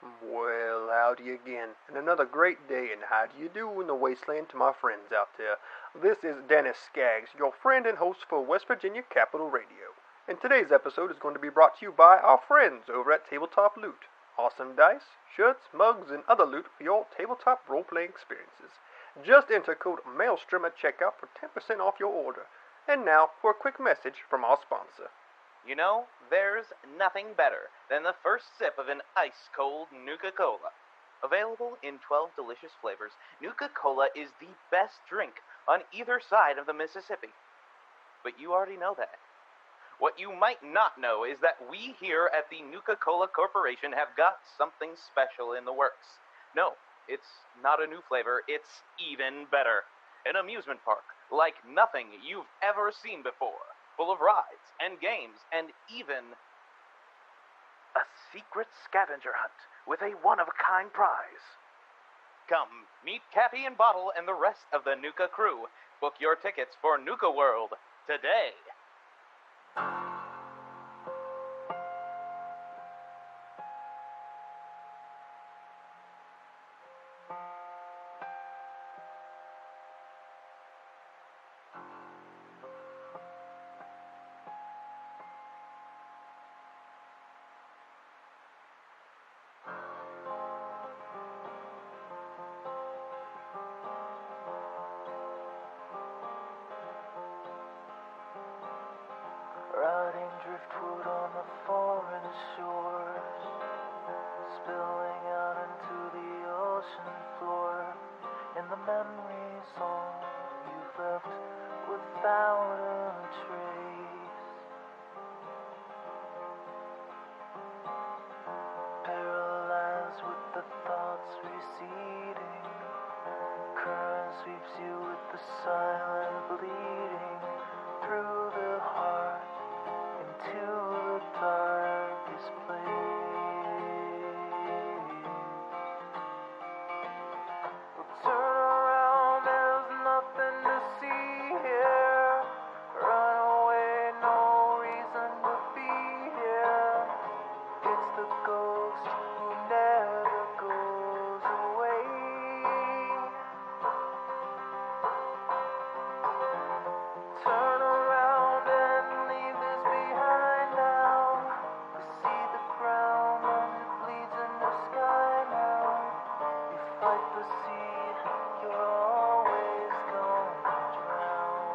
Well, howdy again, and another great day, and how do you do in the wasteland to my friends out there? This is Dennis Skaggs, your friend and host for West Virginia Capital Radio. And today's episode is going to be brought to you by our friends over at Tabletop Loot. Awesome dice, shirts, mugs, and other loot for your tabletop role-playing experiences. Just enter code MAELSTROM at checkout for 10% off your order. And now for a quick message from our sponsor. You know, there's nothing better than the first sip of an ice-cold Nuka-Cola. Available in 12 delicious flavors, Nuka-Cola is the best drink on either side of the Mississippi. But you already know that. What you might not know is that we here at the Nuka-Cola Corporation have got something special in the works. No, it's not a new flavor, it's even better. An amusement park like nothing you've ever seen before. Full of rides and games and even a secret scavenger hunt with a one-of-a-kind prize. Come, meet Cappy and Bottle and the rest of the Nuka crew. Book your tickets for Nuka World today. Rotting driftwood on the foreign shores, spilling out into the ocean floor, and the memories all you've left without a trace. Paralyzed with the thoughts receding, current sweeps you with the silent bleeding through the heart into the darkest place. Well, turn around, there's nothing to see here. Run away, no reason to be here. It's the ghost who never goes away. Turn around and leave this behind now. You see the ground as it bleeds in the sky now. You fight the sea, you're always gonna drown.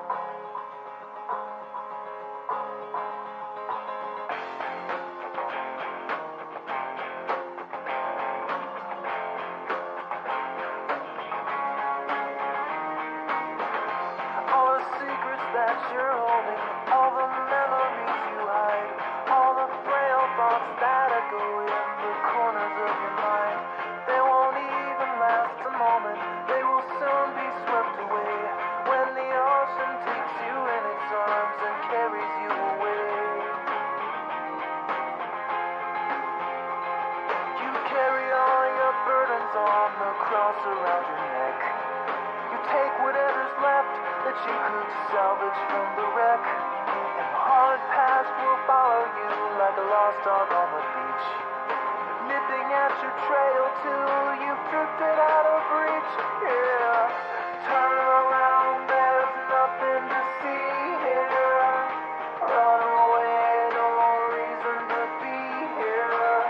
All the secrets that you're holding, all the memories you hide, all the frail thoughts that echo in the corners of your mind, they won't even last a moment, they will soon be swept away when the ocean takes you in its arms and carries you away. You carry all your burdens on the cross around your neck. You take whatever's left that you could salvage from the wreck, and the hard past will follow you like a lost dog on the beach, nipping at your trail till you've drifted out of reach. Yeah, turn around, there's nothing to see here. Run away, no reason to be here.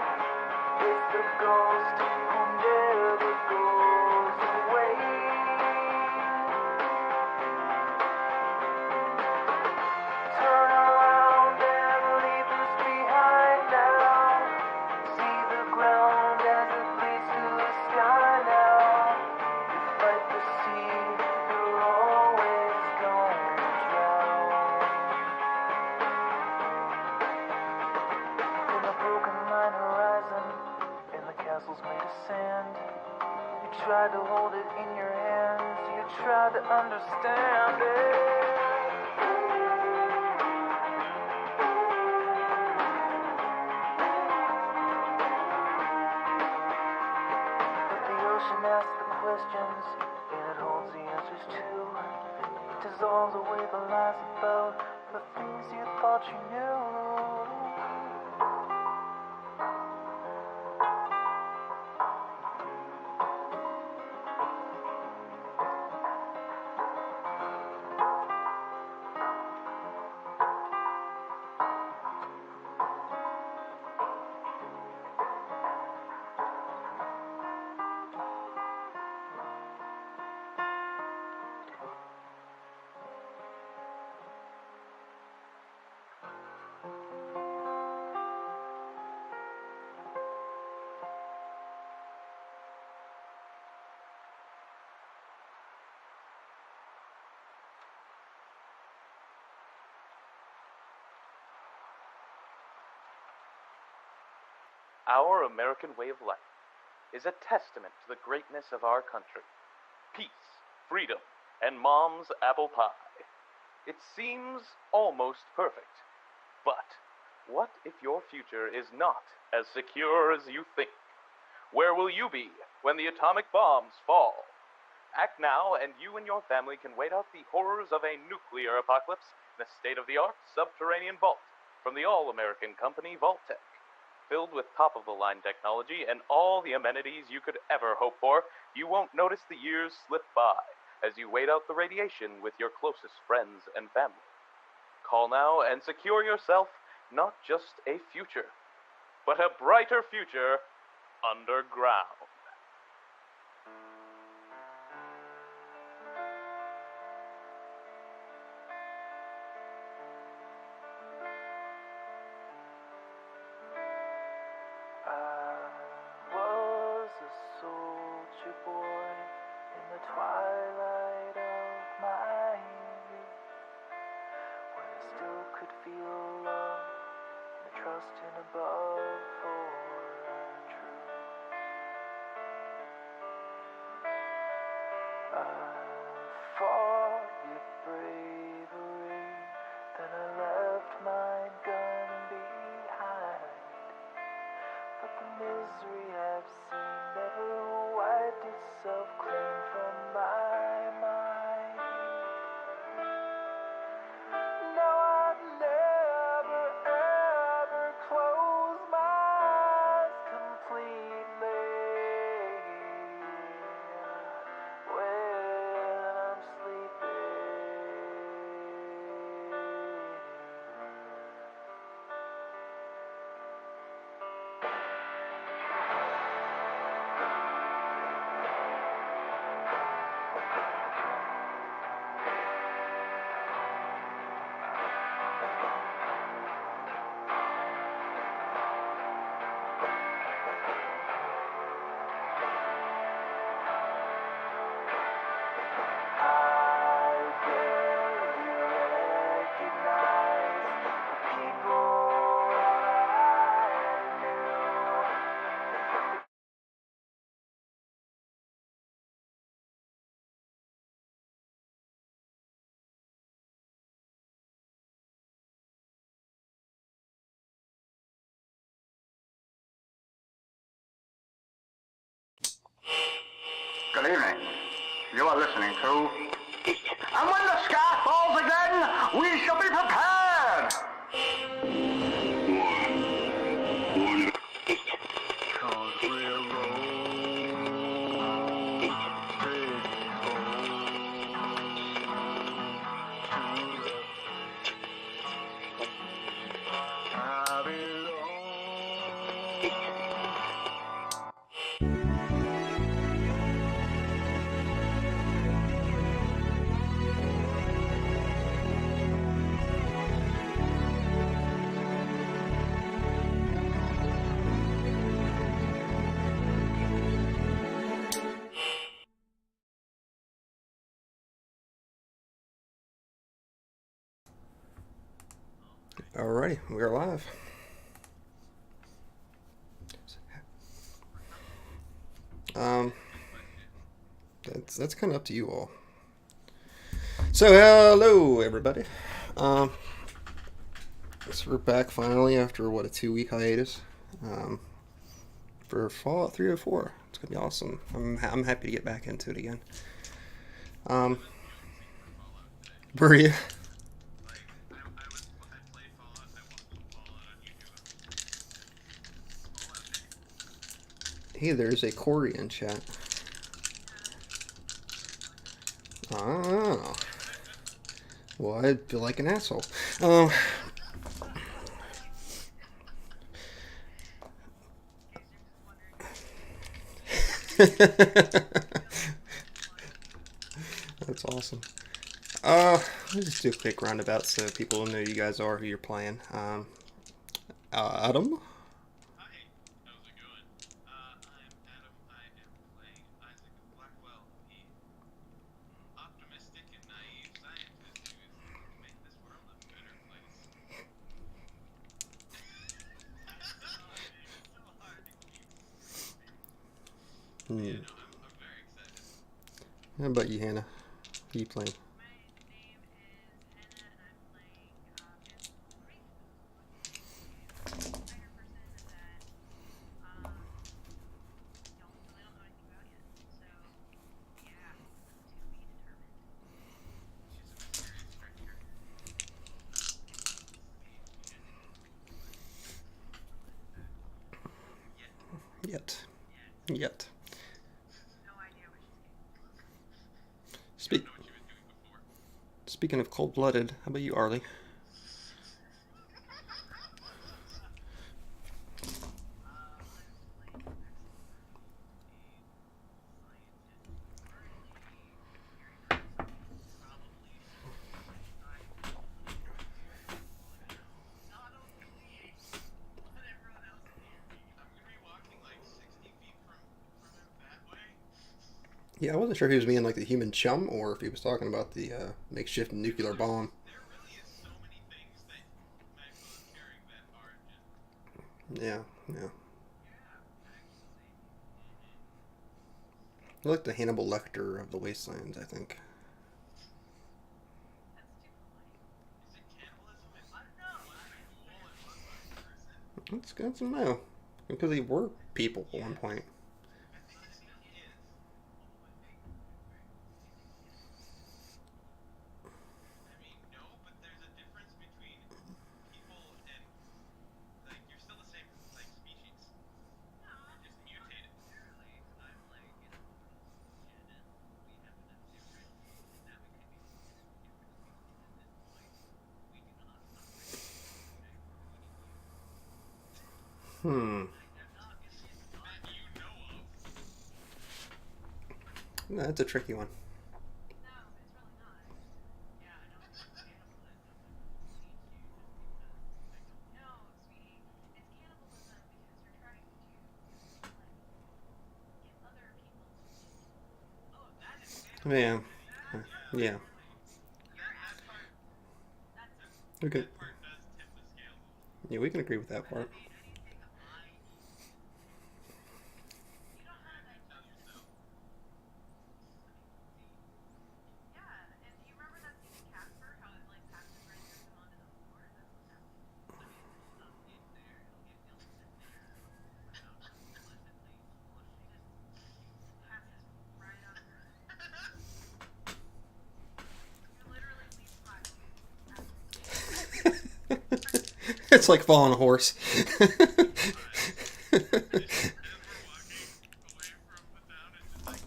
It's the ghost who never goes away. Turn around and leave this behind now. See the ground as it bleeds to the sky now. You fight the sea, you're always gonna drown. In the broken line horizon, in the castles made of sand, you tried to hold it in your hands, you tried to understand it. But the ocean asks the questions, and it holds the answers too. It dissolves away the lies about the things you thought you knew. Our American way of life is a testament to the greatness of our country. Peace, freedom, and mom's apple pie. It seems almost perfect. But what if your future is not as secure as you think? Where will you be when the atomic bombs fall? Act now, and you and your family can wait out the horrors of a nuclear apocalypse in a state-of-the-art subterranean vault from the all-American company Vault-Tec. Filled with top-of-the-line technology and all the amenities you could ever hope for, you won't notice the years slip by as you wait out the radiation with your closest friends and family. Call now and secure yourself not just a future, but a brighter future underground. I was a soldier boy in the twilight of my youth, when I still could feel love and the trust in above for our truth. I fought with bravery, then I left my gun behind. But the misery I've seen never wiped itself clean from my mind. Now I never ever close my eyes completely when I'm sleeping. Good evening. You are listening to... And when the sky falls again, we shall be prepared! Alrighty, we are live. That's kind of up to you all. So hello everybody. So we're back finally after what, a 2-week hiatus for Fallout 304. It's gonna be awesome. I'm happy to get back into it again. Were you? Hey, there's a Corey in chat. Oh. Well, I feel like an asshole. That's awesome. Let's just do a quick roundabout so people know you guys are, who you're playing. Adam? Hi, how's it going? I'm Adam. I am playing Isaac Blackwell, the optimistic and naive scientist who is looking to make this world a better place. It's so hard Hmm. I'm very excited. How about you, Hannah? Who you playing? My name is Hannah, and I'm playing a fighter person that y'all really don't know anything about yet. So, yeah, to be determined. She's a mysterious stranger. Yet. Yet. No idea what she's capable of. Speak. Know what she was doing before. Speaking of cold-blooded, how about you, Arlie? I'm gonna be walking like 60 feet from him that way. Yeah, I wasn't sure if he was being like the human chum or if he was talking about the makeshift nuclear bomb. There really is so many things that Maxwell is carrying that are just Yeah, yeah. I like the Hannibal Lecter of the Wastelands, I think. Is it cannibalism and cool and bloodlust person? That's good to know. Because they were people at one point. I think it is. I mean, no, but there's a difference between people and like you're still the same like species. You're just mutated. Hmm. That you know of. No, that's a tricky one. No, it's really not. Yeah, I know it's cannibalism. No, sweetie, it's cannibalism because you're trying to, like, get other people to. Oh, that is cannibalism. Yeah. Yeah. That part, We can, that part does tip the scale. yeah, we can agree with that part. You don't have digestive. Yeah, and do you remember that scene in Casper? How it like passes right through him onto the floor? That's what's happening. Passes right on her. You literally leave 5 It's like falling a horse. As we're walking away from the town, it's just like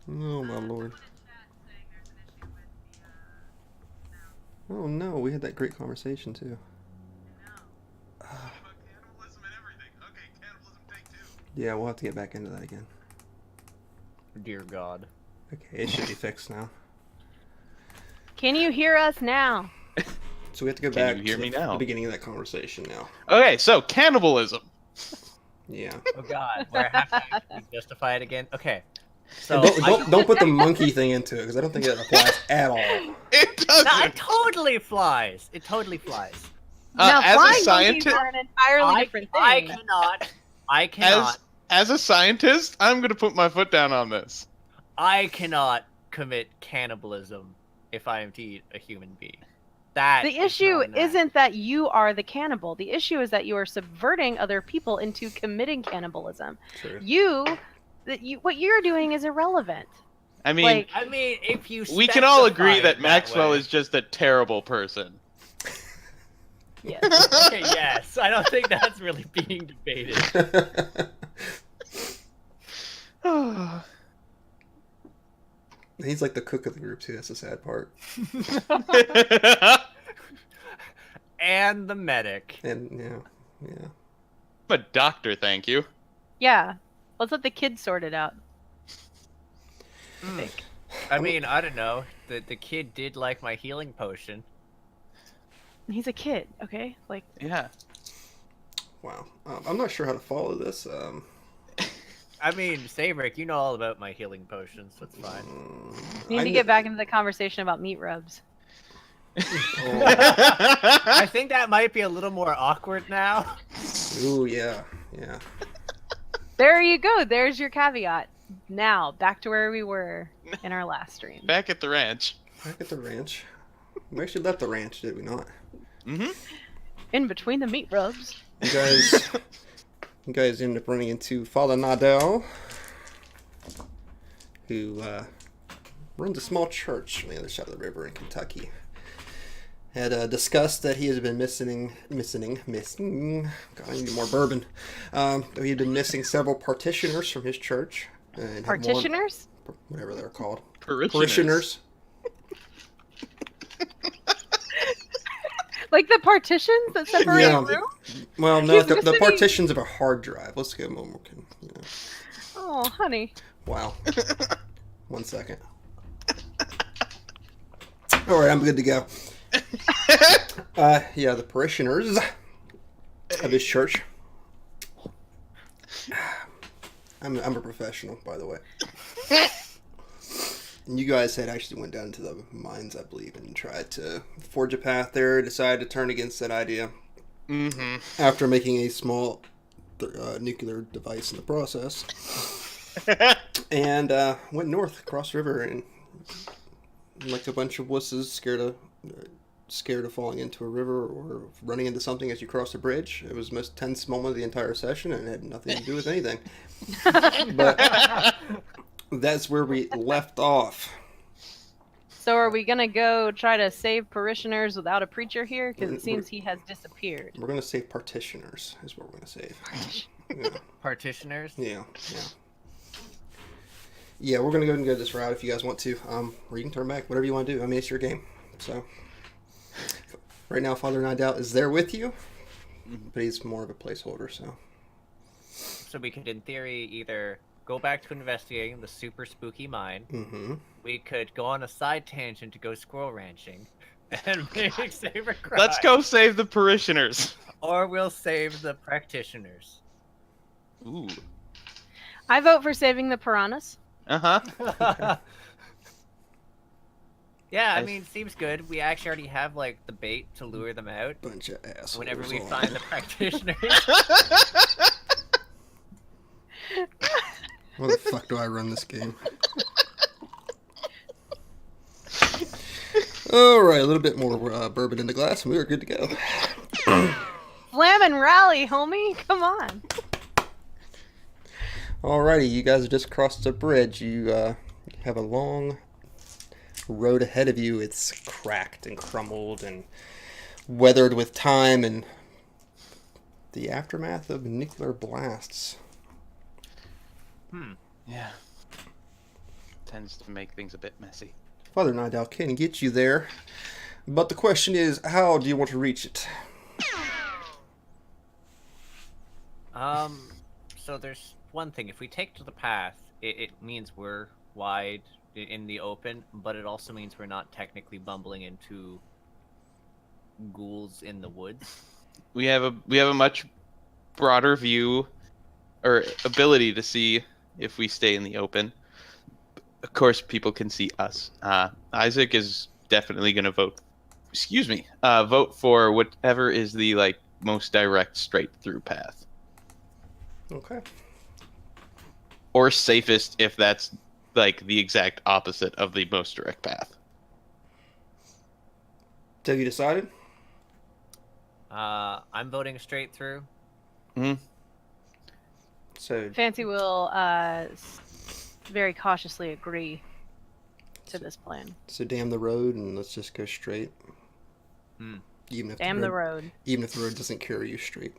Oh my lord. Someone in chat saying there's an issue with the sound. Oh no, we had that great conversation too. No. about cannibalism and everything. Okay, cannibalism take 2. Yeah, we'll have to get back into that again. Dear God. Okay, it should be fixed now. Can you hear us now? So we have to go Can back you hear to me the now? beginning of that conversation now. Okay, so cannibalism. Yeah. Oh God, where I have to justify it again. Okay, so And don't put the monkey thing into it because I don't think it applies at all. It doesn't. No, it totally flies. It totally flies. Now, as a flying monkeys scientist, are an entirely different thing. I cannot. as a scientist, I'm gonna put my foot down on this. I cannot commit cannibalism if I am to eat a human being. That The is issue not an act. isn't that you are the cannibal. The issue is that you are subverting other people into committing cannibalism. True. What you're doing is irrelevant. I mean, Like- I mean, if you we can all specify agree it that Maxwell way. is just a terrible person. Yes. Okay, yes, I don't think that's really being debated. He's like the cook of the group too. That's the sad part. And the medic. And yeah. I'm a doctor, thank you. Yeah. Let's let the kids sort it out. I mean, I don't know. The kid did like my healing potion. He's a kid, okay? Like, Yeah. Wow. I'm not sure how to follow this. I mean, Saevrick, you know all about my healing potions. That's fine. we need to get back into the conversation about meat rubs. I think that might be a little more awkward now. Ooh, yeah. There you go. There's your caveat. Now, back to where we were in our last stream. Back at the ranch. Back at the ranch. We actually left the ranch, did we not? Mm-hmm. In between the meat rubs. You guys ended up running into Father Nidal, who runs a small church on the other side of the river in Kentucky. Had discussed that he has been missing. God, I need more bourbon. He had been missing several partitioners from his church. And had Partitioners? whatever they're called. Parishioners. Like the partitions that separate Yeah. a room? Well, no, He's the missing- partitions of a hard drive. Let's give him a moment. Oh, honey. Wow. 1 second. All right, I'm good to go. Yeah, the parishioners of his church. I'm a professional, by the way. And you guys had actually went down to the mines, I believe, and tried to forge a path there. Decided to turn against that idea. Mm-hmm. After making a small nuclear device in the process. And went north across the river and like a bunch of wusses scared of falling into a river or running into something as you cross the bridge. It was the most tense moment of the entire session and it had nothing to do with anything. But that's where we left off. So are we going to go try to save parishioners without a preacher here? Because it seems he has disappeared. We're going to save partitioners is what we're going to save. Yeah. Partitioners? Yeah. Yeah, we're going to go ahead and go this route if you guys want to. Or you can turn back, whatever you want to do. I mean, it's your game. So, right now, Father Nidal is there with you, but he's more of a placeholder, so. So we could, in theory, either go back to investigating the super spooky mine. Mm-hmm. We could go on a side tangent to go squirrel ranching and make Saevrick cry. Let's go save the parishioners. Or we'll save the practitioners. Ooh. I vote for saving the piranhas. Uh-huh. Yeah, I mean, seems good. We actually already have, like, the bait to lure them out Bunch of assholes. whenever we all. find the practitioners. How the fuck do I run this game? Alright, a little bit more bourbon in the glass and we are good to go. Slam and rally, homie. Come on. Alrighty, you guys just crossed the bridge. You have a long road ahead of you. It's cracked and crumbled and weathered with time and the aftermath of nuclear blasts. Yeah. Tends to make things a bit messy. Father Nidal can get you there, but the question is, how do you want to reach it? So there's one thing. If we take to the path, it means we're wide in the open, but it also means we're not technically bumbling into ghouls in the woods. We have a much broader view or ability to see if we stay in the open. Of course, people can see us. Isaac is definitely going to vote for whatever is the most direct straight through path. Okay. Or safest if that's the exact opposite of the most direct path. So you decided? I'm voting straight through. Mm-hmm. So Fancy will very cautiously agree to this plan. So damn the road and let's just go straight. Even if Damn the road. Even if the road doesn't carry you straight.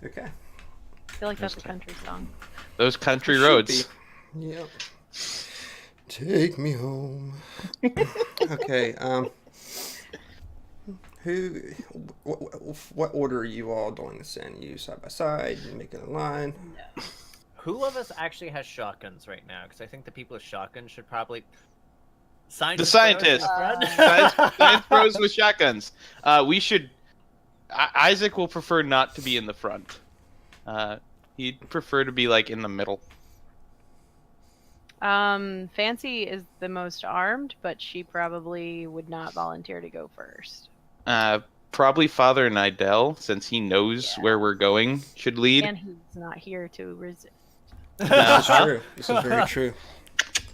Okay. I feel like that's a country song. Those country Should roads. be. Yep. Take me home. Okay. What order are you all doing this in? You side by side, you making a line? No. Who of us actually has shotguns right now? Because I think the people with shotguns should probably... The scientists. Science bros with shotguns. We should... Isaac will prefer not to be in the front. He'd prefer to be in the middle. Fancy is the most armed, but she probably would not volunteer to go first. probably Father Nidal, since he knows where we're going, should lead. And he's not here to resist. This is true. This is very true.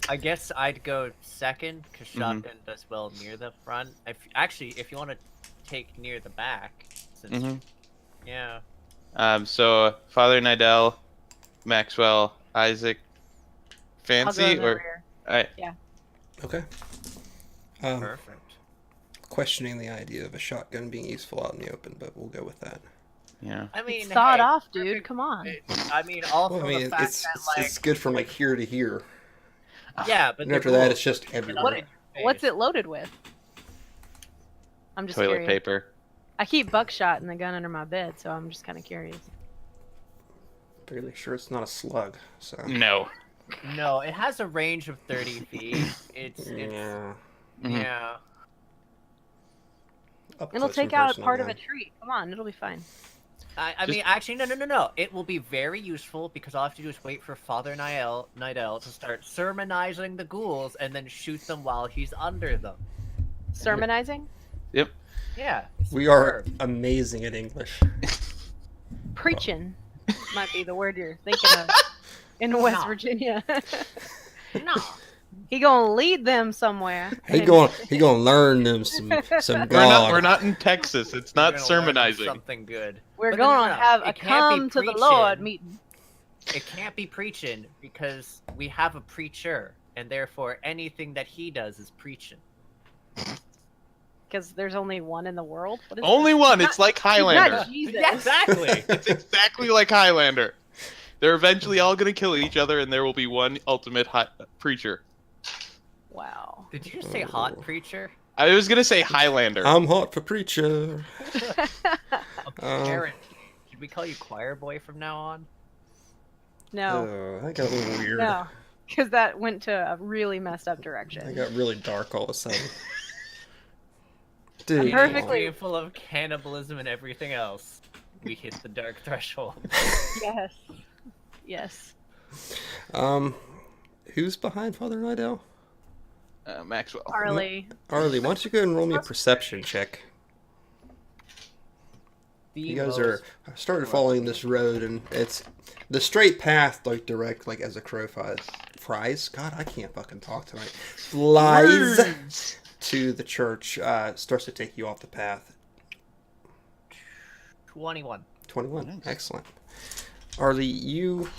I guess I'd go second because shotgun does well near the front. If you want to take near the back, since yeah. So Father Nidal, Maxwell, Isaac, I'll go Fancy, in the or rear. Yeah. Okay. Perfect. Questioning the idea of a shotgun being useful out in the open, but we'll go with that. Yeah. I mean, Saw it hey, off, dude. Come on. I mean, also Well, I mean, the fact it's that like it's good from like here to here. yeah, but And the after that, rules- it's just everywhere. What- What's it loaded with? I'm just Toilet curious. paper. I keep buckshot in the gun under my bed, so I'm just kind of curious. Fairly sure it's not a slug. So. No. No, it has a range of 30 feet. It's Yeah. yeah. Up It'll close take and out personal, part of man. a tree. Come on, it'll be fine. I mean, actually, no. It will be very useful because all I have to do is wait for Father Nidal to start sermonizing the ghouls and then shoot them while he's under them. Sermonizing? Yep. Yeah. We are superb. amazing at English. Preaching might be the word you're thinking of in West No. Virginia. No. He gonna lead them somewhere. He gonna learn them some God. We're not in Texas. It's not We're gonna learn sermonizing. something good. We're But gonna have a it can't be come to the preaching. Lord meeting. It can't be preaching because we have a preacher, and therefore anything that he does is preaching. Because there's only one in the world. What is Only one. It's like He's Highlander. not Jesus. Yeah, exactly. It's exactly like Highlander. They're eventually all gonna kill each other, and there will be one ultimate preacher. Wow. Did you say hot preacher? I was gonna say Highlander. I'm hot for preacher. Parent. Should we call you choir boy from now on? No, That got a little weird. no, because that went to a really messed up That direction. got really dark all of a sudden. I'm Dude. perfectly- full of cannibalism and everything else. We hit the dark threshold. Yes. Yes. Who's behind Father Nidal? Maxwell. Arlie. Arlie, why don't you go ahead and roll me a perception check? You guys are started following this road, and it's the straight path, like direct, like as a crow flies. God, I can't fucking talk tonight. Flies to the church. Starts to take you off the path. 21. 21. Nice. Excellent. Arlie, you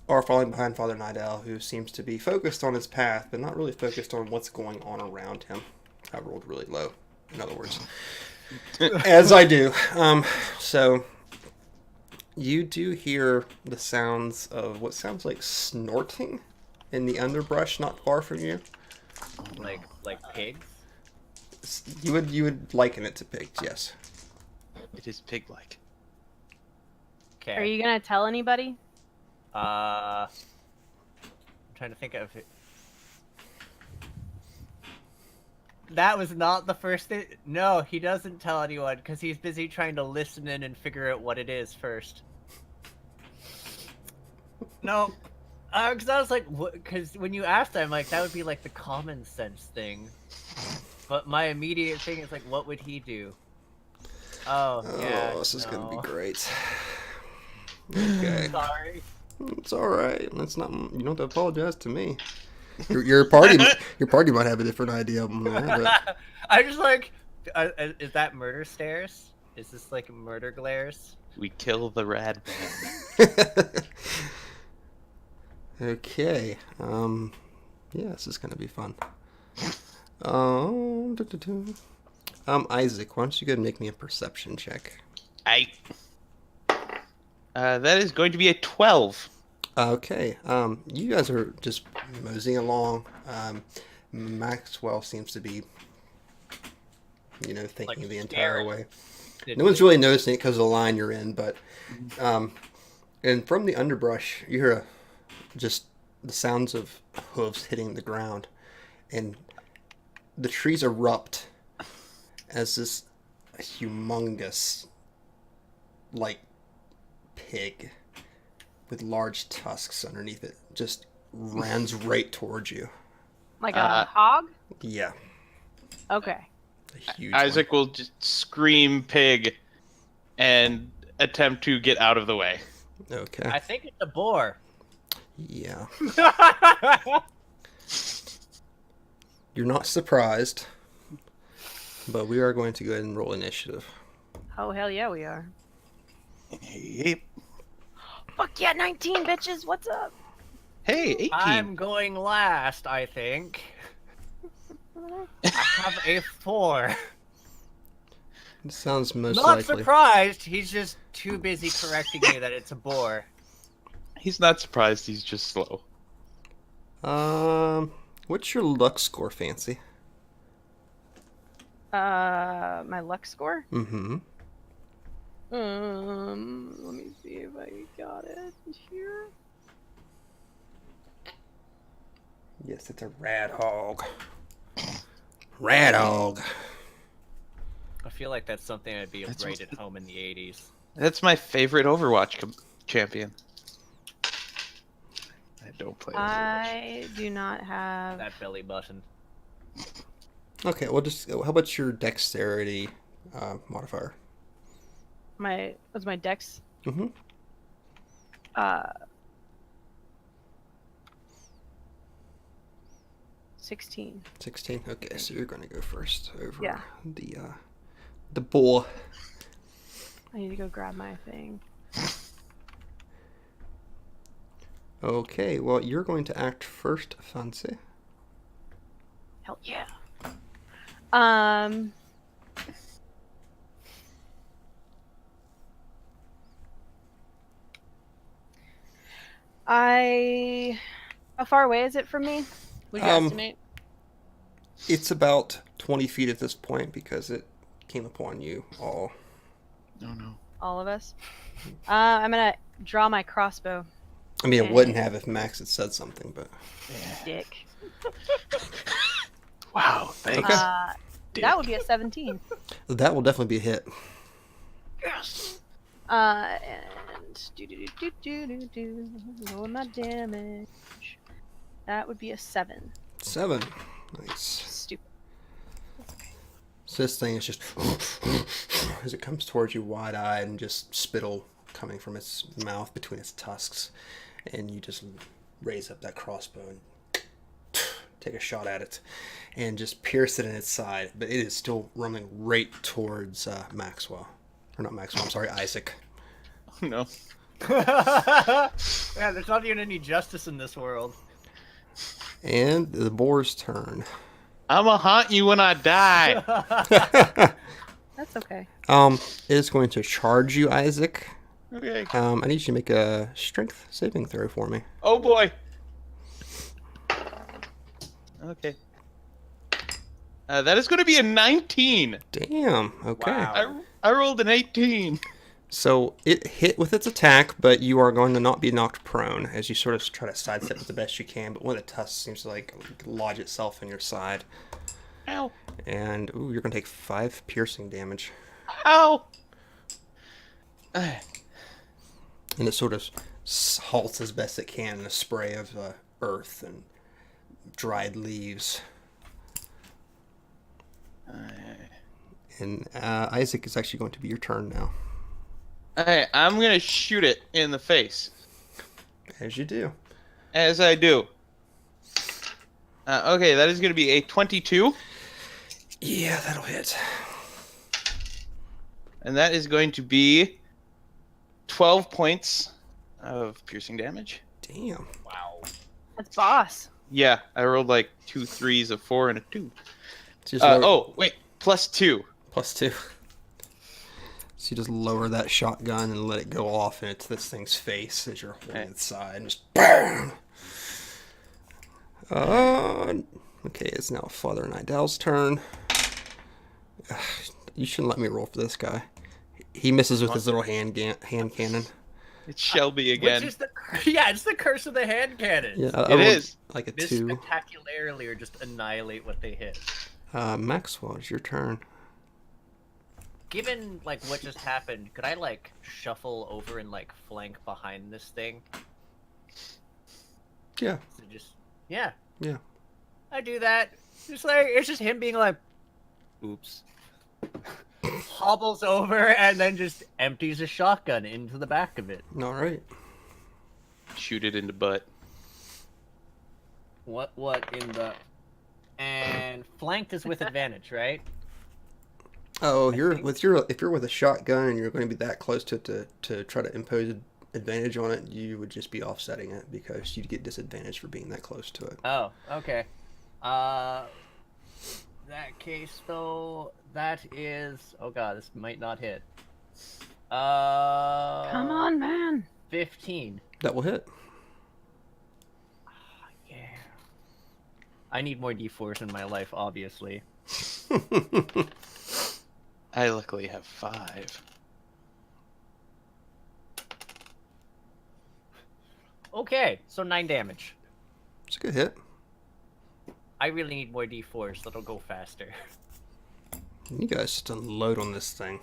are falling behind Father Nidal, who seems to be focused on his path, but not really focused on what's going on around him. I rolled really low, in other words. As I do. So, you do hear the sounds of what sounds like snorting in the underbrush not far from you. Like pigs? You would liken it to pigs, yes. It is pig-like. Okay. Are you gonna tell anybody? I'm trying to think of it. That was not the first thing. No, he doesn't tell anyone because he's busy trying to listen in and figure out what it is first. No, because I was like, because when you asked, I'm like, that would be like the common sense thing. But my immediate thing is like, what would he do? Oh, yeah. This is no. gonna be great. Okay. Sorry. It's all right. It's not. You don't have to apologize to me. Your party might have a different idea on that. But... I just like, is that murder stares? Is this like murder glares? We kill the rad man. Okay. Yeah, this is gonna be fun. Isaac, why don't you go and make me a perception check? That is going to be a 12. Okay. You guys are just moseying along. Maxwell seems to be, thinking Like the entire staring. way. No one's really noticing it because of the line you're in, but, and from the underbrush, you hear just the sounds of hooves hitting the ground, and the trees erupt as this humongous, like, pig with large tusks underneath it just runs right towards you. Like a hog? Yeah. Okay. A huge Isaac will just scream pig and attempt to get out of the way. one. Okay. I think it's a boar. Yeah. You're not surprised, but we are going to go ahead and roll initiative. Oh, hell yeah, we are. Yep. Fuck yeah, 19, bitches. What's up? Hey, 18. I'm going last, I think. I have a 4. It sounds most Not likely. surprised. He's just too busy correcting me that it's a boar. He's not surprised, he's just slow. What's your luck score, Fancy? My luck score? Mm-hmm. Let me see if I got it here. Yes, it's a rad hog. Rad hog. I feel like that's something that'd be right at home in the 80s. That's my favorite Overwatch champion. I don't play Overwatch. I do not have. That belly button. Okay, well, just how about your dexterity modifier? What's my dex? Mm-hmm. 16. 16. Okay, so you're gonna go first over Yeah. the boar. I need to go grab my thing. Okay, well, you're going to act first, Fancy. Hell yeah. How far away is it from me? Would you estimate? It's about 20 feet at this point because it came upon you all. No, no. All of us? I'm gonna draw my crossbow. I mean, it wouldn't have if Max had said something, but... Dick. Wow, thanks. That would be a 17. That will definitely be a hit. Yes. And lower my damage. That would be a 7. 7. Nice. Stupid. So this thing is just... as it comes towards you wide-eyed and just spittle coming from its mouth between its tusks. And you just raise up that crossbow and take a shot at it. And just pierce it in its side. But it is still running right towards Maxwell. Or not Maxwell, I'm sorry, Isaac. Oh, no. Yeah, there's not even any justice in this world. And the boar's turn. I'ma haunt you when I die. That's okay. It is going to charge you, Isaac. Okay. I need you to make a strength saving throw for me. Oh boy. Okay. That is going to be a 19. Damn. Okay. Wow. I rolled an 18. So it hit with its attack, but you are going to not be knocked prone as you sort of try to sidestep it the best you can. But one of the tusks seems to lodge itself in your side, Ow. and you're going to take 5 piercing damage. Ow. And it sort of halts as best it can in a spray of earth and dried leaves. And Isaac, is actually going to be your turn now. Alright, I'm going to shoot it in the face. As you do. As I do. Okay, that is going to be a 22. Yeah, that'll hit. And that is going to be 12 points of piercing damage. Damn. Wow. That's boss. Yeah, I rolled like 2 3s, a 4, and a 2. So just Oh, wait, plus 2. Plus 2. So you just lower that shotgun and let it go off into this thing's face as you're holding its side. And just BAM! Okay, it's now Father Nidal's turn. You shouldn't let me roll for this guy. He misses with his little hand cannon. It's Shelby again. Which is it's the curse of the hand cannon. Yeah, It is. Like a This 2. spectacularly or just annihilate what they hit. Maxwell, it's your turn. Given what just happened, could I shuffle over and flank behind this thing? Yeah. So just yeah. Yeah. I do that. Just it's just him being like, Oops. Hobbles over and then just empties a shotgun into the back of it. All right. Shoot it in the butt. What in the... And flanked is with advantage, right? Oh, if you're with a shotgun and you're going to be that close to it to try to impose an advantage on it, you would just be offsetting it because you'd get disadvantage for being that close to it. Oh, okay. That case though, that is... Oh god, this might not hit. Come on, man. 15. That will hit. Yeah. I need more D4s in my life, obviously. I luckily have 5. Okay, so 9 damage. It's a good hit. I really need more D4s, so it'll go faster. You guys just unload on this thing.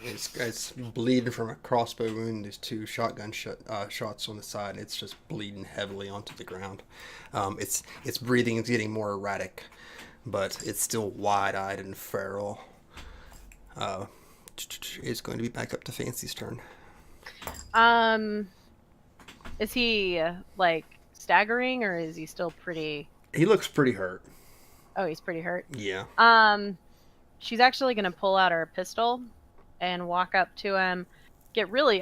This guy's bleeding from a crossbow wound. There's 2 shotgun shots on the side. And it's just bleeding heavily onto the ground. Its breathing is getting more erratic, but it's still wide-eyed and feral. It's going to be back up to Fancy's turn. Is he like staggering or is he still pretty? He looks pretty hurt. Oh, he's pretty hurt. Yeah. She's actually gonna pull out her pistol and walk up to him, get really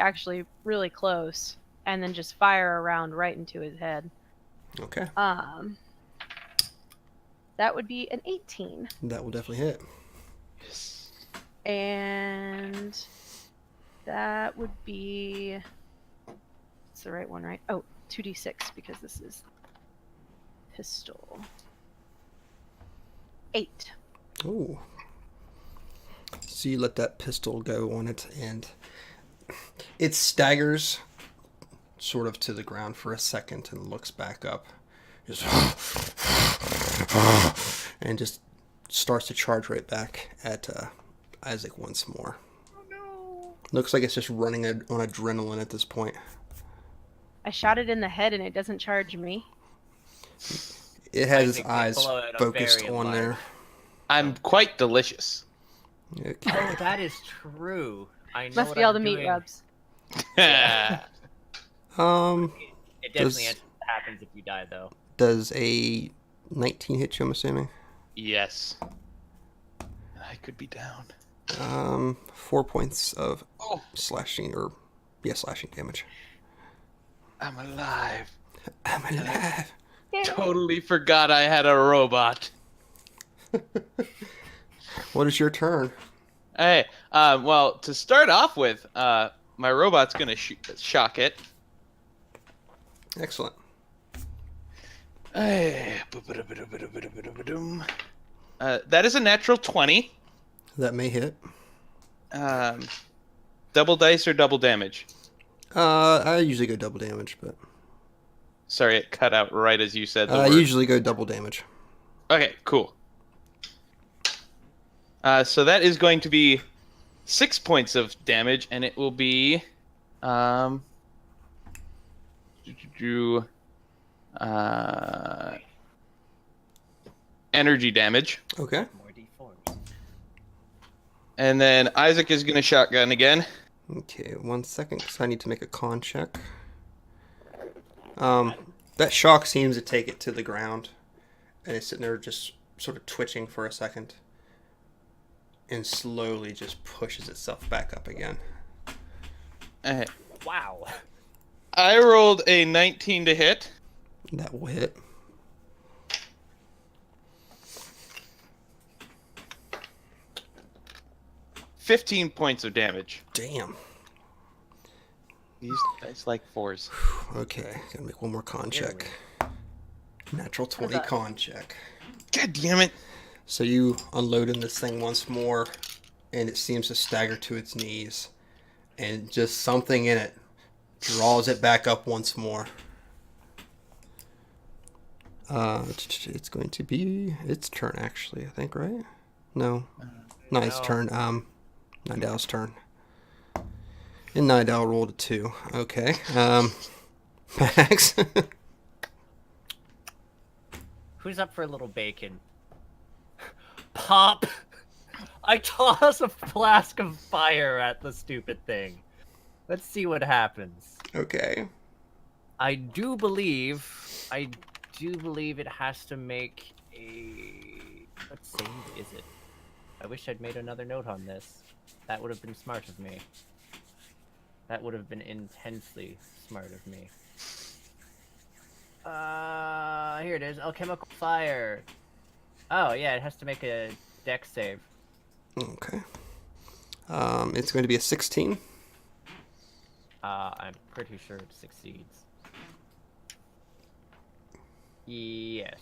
close, and then just fire a round right into his head. Okay. That would be an 18. That will definitely hit. And that would be... It's the right one, right? Oh, 2d6 because this is pistol. 8. Ooh. So you let that pistol go on it, and it staggers sort of to the ground for a second and looks back up. And just starts to charge right back at Isaac once more. Oh no! Looks like it's just running on adrenaline at this point. I shot it in the head and it doesn't charge me. It has its eyes focused on there. I'm quite delicious. Okay. Oh, that is true. I know Must what be all I'm the meat doing. rubs. It definitely Does- happens if you die, though. Does a 19 hit you, I'm assuming? Yes. I could be down. 4 points of Oh, slashing damage. I'm alive. I'm alive. Totally forgot I had a robot. What is your turn? Hey, well, to start off with, my robot's gonna shock it. Excellent. Hey, that is a natural 20. That may hit. Double dice or double damage? I usually go double damage, but Sorry, it cut out right as you said the I word. usually go double damage. Okay, cool. So that is going to be 6 points of damage, and it will be energy damage. Okay. More D4s. And then Isaac is going to shotgun again. Okay, 1 second, because I need to make a con check. That shock seems to take it to the ground, and it's sitting there just sort of twitching for a second, and slowly just pushes itself back up again. Wow. I rolled a 19 to hit. That will hit. $15 points of damage. Damn. These dice like 4s. Okay, gotta make one more con Here check. Natural 20 that? con check. God damn it. So you unload in this thing once more, and it seems to stagger to its knees, and just something in it draws it back up once more. It's going to be its turn, actually, I think, right? No. Not its turn. Nidal's turn. And Nidal rolled a 2. Okay. Max. Who's up for a little bacon? Pop! I toss a flask of fire at the stupid thing. Let's see what happens. Okay. I do believe it has to make a... What save is it? I wish I'd made another note on this. That would have been smart of me. That would have been intensely smart of me. Here it is. Alchemical fire. Oh, yeah, it has to make a dex save. Okay. It's going to be a 16. I'm pretty sure it succeeds. Yes.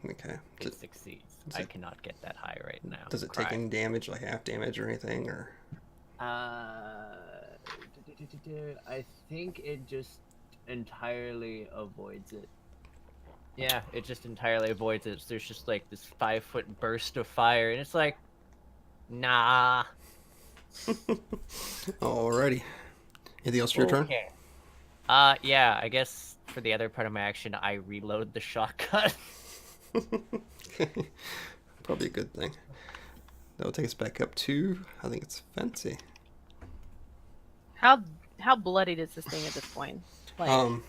Okay. It succeeds. I cannot get that high right now. Does it take any damage, like half damage or anything, or? I think it just entirely avoids it. Yeah, it just entirely avoids it. There's just like this 5-foot burst of fire, and it's like, nah. Alrighty. Anything else for your turn? Okay. Yeah, I guess for the other part of my action, I reload the shotgun. Probably a good thing. That'll take us back up to, I think it's Fancy. How bloodied is this thing at this point? Like,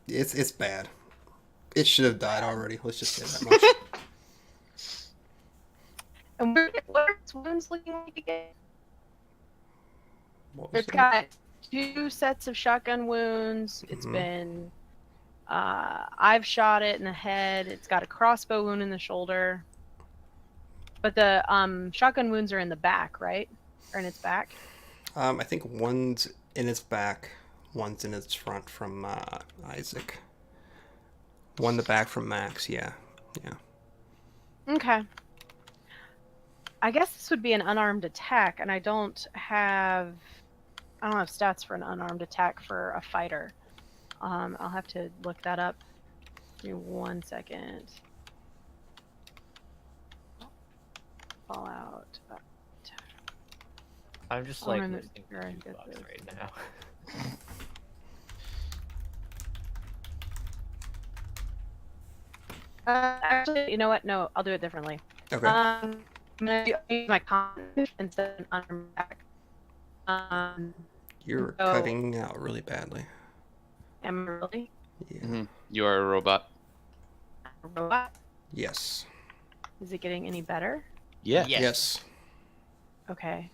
It's bad. It should have died already. Let's just say that much. and what are its wounds looking like again? What was It's that? got 2 sets of shotgun wounds. It's been, I've shot it in the head. It's got a crossbow wound in the shoulder. But the shotgun wounds are in the back, right? Or in its back? I think one's in its back, one's in its front from Isaac. One in the back from Max, yeah. Okay. I guess this would be an unarmed attack, and I don't have stats for an unarmed attack for a fighter. I'll have to look that up. Give me 1 second. Fallout. I'm just Oh, like I'm listening sure I to get jukebox this. right now. Actually, you know what? No, I'll do it differently. Okay. I'm gonna use my con instead of unarmed attack. You're so- cutting out really badly. Am I really Yeah. You are a robot. a robot? Yes. Is it getting any better? Yeah. Yes. Okay.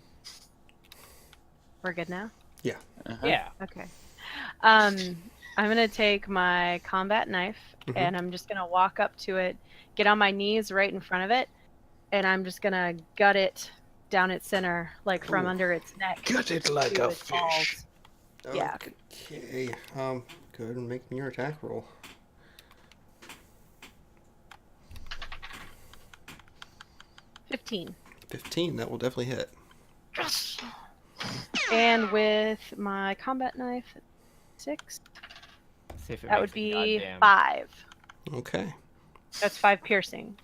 We're good now? Uh-huh. Yeah. Okay. I'm gonna take my combat knife and I'm just gonna walk up to it, get on my knees right in front of it, and I'm just gonna gut it down its center, like from Ooh. under its neck. Gut it like to a its balls. fish. Yeah. Okay. Go ahead and make me your attack roll. 15. 15. That will definitely hit. And with my combat knife, 6. See if it That makes would a be goddamn- 5. Okay. That's 5 piercing.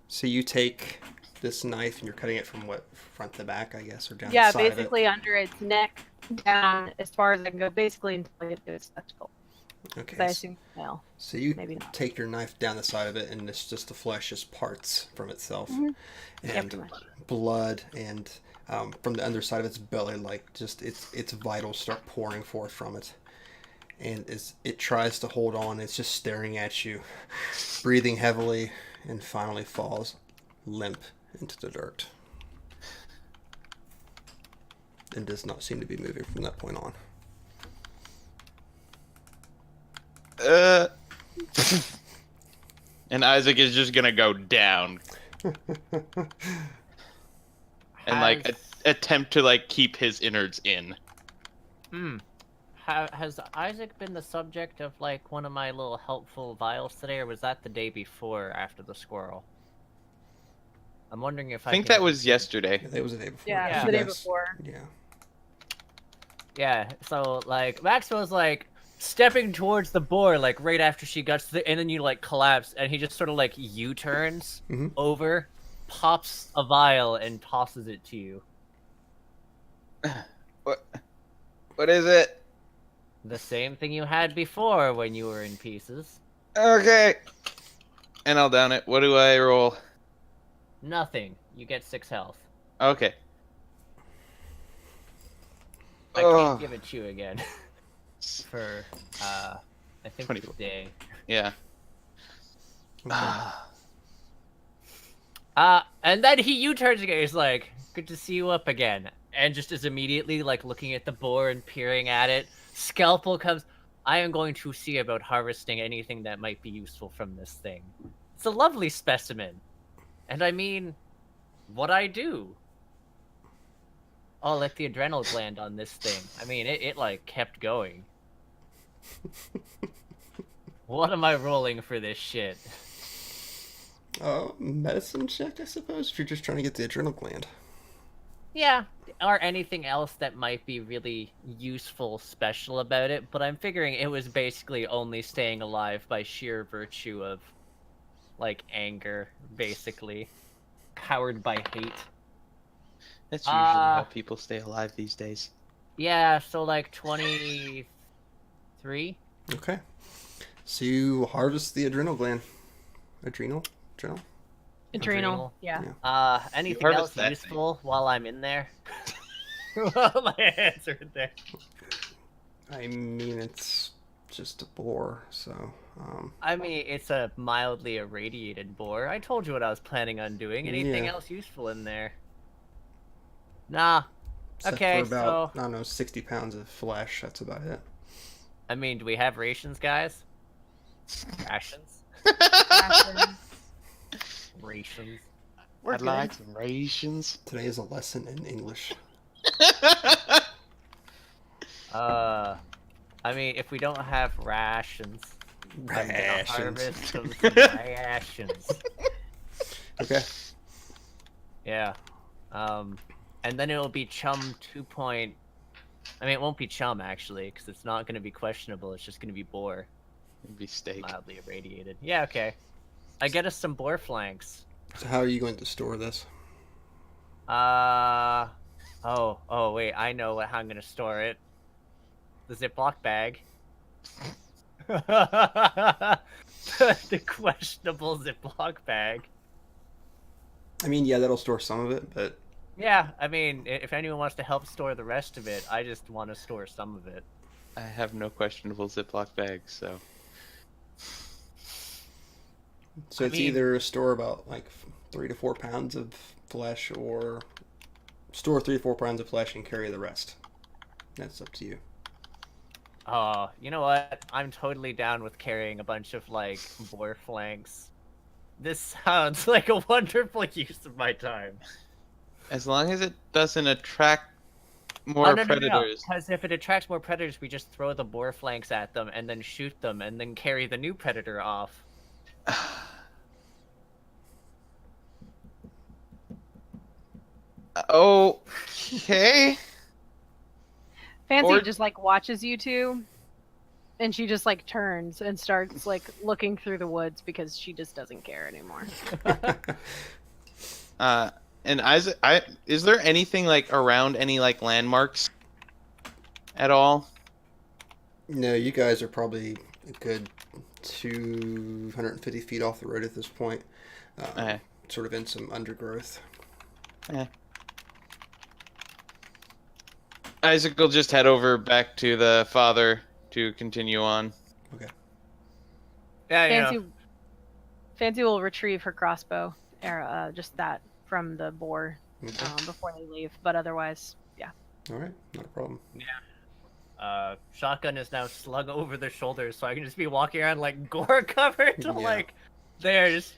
So you take this knife and you're cutting it from what, front to back, I guess, or down Yeah, the side of basically under its neck, down as far as I can go, basically until I get to its testicle. it. Okay. 'Cause I assume no. So you maybe not. take your knife down the side of it, and it's just the flesh just parts from itself, Yeah, and pretty much. blood, and from the underside of its belly, like just its vitals start pouring forth from it, and as it tries to hold on, it's just staring at you, breathing heavily, and finally falls limp into the dirt, and does not seem to be moving from that point on. And Isaac is just gonna go down and like Has- attempt to like keep his innards in. Has Isaac been the subject of like one of my little helpful vials today, or was that the day before after the squirrel? I'm wondering if I think that was yesterday. Yeah, that was the day before. Yeah, Yeah. the day Yes. before. Yeah. Yeah, so like Maxwell's like stepping towards the boar like right after she guts the, and then you like collapse, and he just sort of like U-turns over, pops a vial, and tosses it to you. What is it? The same thing you had before when you were in pieces. Okay. And I'll down it. What do I roll? Nothing. You get 6 health. Okay. I can't give it to you again. For, I think 24. today. Yeah. And then he U-turns again. He's like, good to see you up again. And just is immediately, like, looking at the boar and peering at it. Scalpel comes. I am going to see about harvesting anything that might be useful from this thing. It's a lovely specimen. And I mean, what I do. Oh, like the adrenal gland on this thing. I mean, it like, kept going. What am I rolling for this shit? Medicine check, I suppose, if you're just trying to get the adrenal gland. Yeah, or anything else that might be really useful, special about it, but I'm figuring it was basically only staying alive by sheer virtue of, like, anger, basically. Powered by hate. That's usually how people stay alive these days. Yeah, so like 23? Okay. So you harvest the adrenal gland. Adrenal? Yeah. Anything harvest else that useful while I'm in there? While my hands are in there. I mean, it's just a boar, so... I mean, it's a mildly irradiated boar. I told you what I was planning on doing. Anything Yeah. else useful in there? Nah. except Okay, for about, so... I don't know, 60 pounds of flesh. That's about it. I mean, do we have rations, guys? Rations? Rations. I'd like some rations. Today is a lesson in English. I mean, if we don't have rations, I'm gonna Rations. harvest some rations. Okay. Yeah. And then it'll be chum 2 point... I mean, it won't be chum, actually, because it's not going to be questionable. It's just going to be boar. It'd be steak. Mildly irradiated. Yeah, okay. I get us some boar flanks. So how are you going to store this? Oh, wait, I know how I'm going to store it. The Ziploc bag. The questionable Ziploc bag. I mean, yeah, that'll store some of it, but... Yeah, I mean, if anyone wants to help store the rest of it, I just want to store some of it. I have no questionable Ziploc bags, so... So it's either store about, like, 3 to 4 pounds of flesh, or store 3 to 4 pounds of flesh and carry the rest. That's up to you. Oh, you know what? I'm totally down with carrying a bunch of, like, boar flanks. This sounds like a wonderful use of my time. As long as it doesn't attract more predators. Because if it attracts more predators, we just throw the boar flanks at them and then shoot them and then carry the new predator off. Okay. Fancy just like watches you two, and she just like turns and starts like looking through the woods because she just doesn't care anymore. And Isaac, is there anything like around any like landmarks at all? No, you guys are probably a good 250 feet off the road at this point. Okay. Sort of in some undergrowth. Isaac will just head over back to the father to continue on. Okay. Yeah, Fancy will retrieve her crossbow, just that from the boar Okay. before they leave. But otherwise, yeah. All right, not a problem. Shotgun is now slung over their shoulders, so I can just be walking around like gore covered, Yeah. like there, just.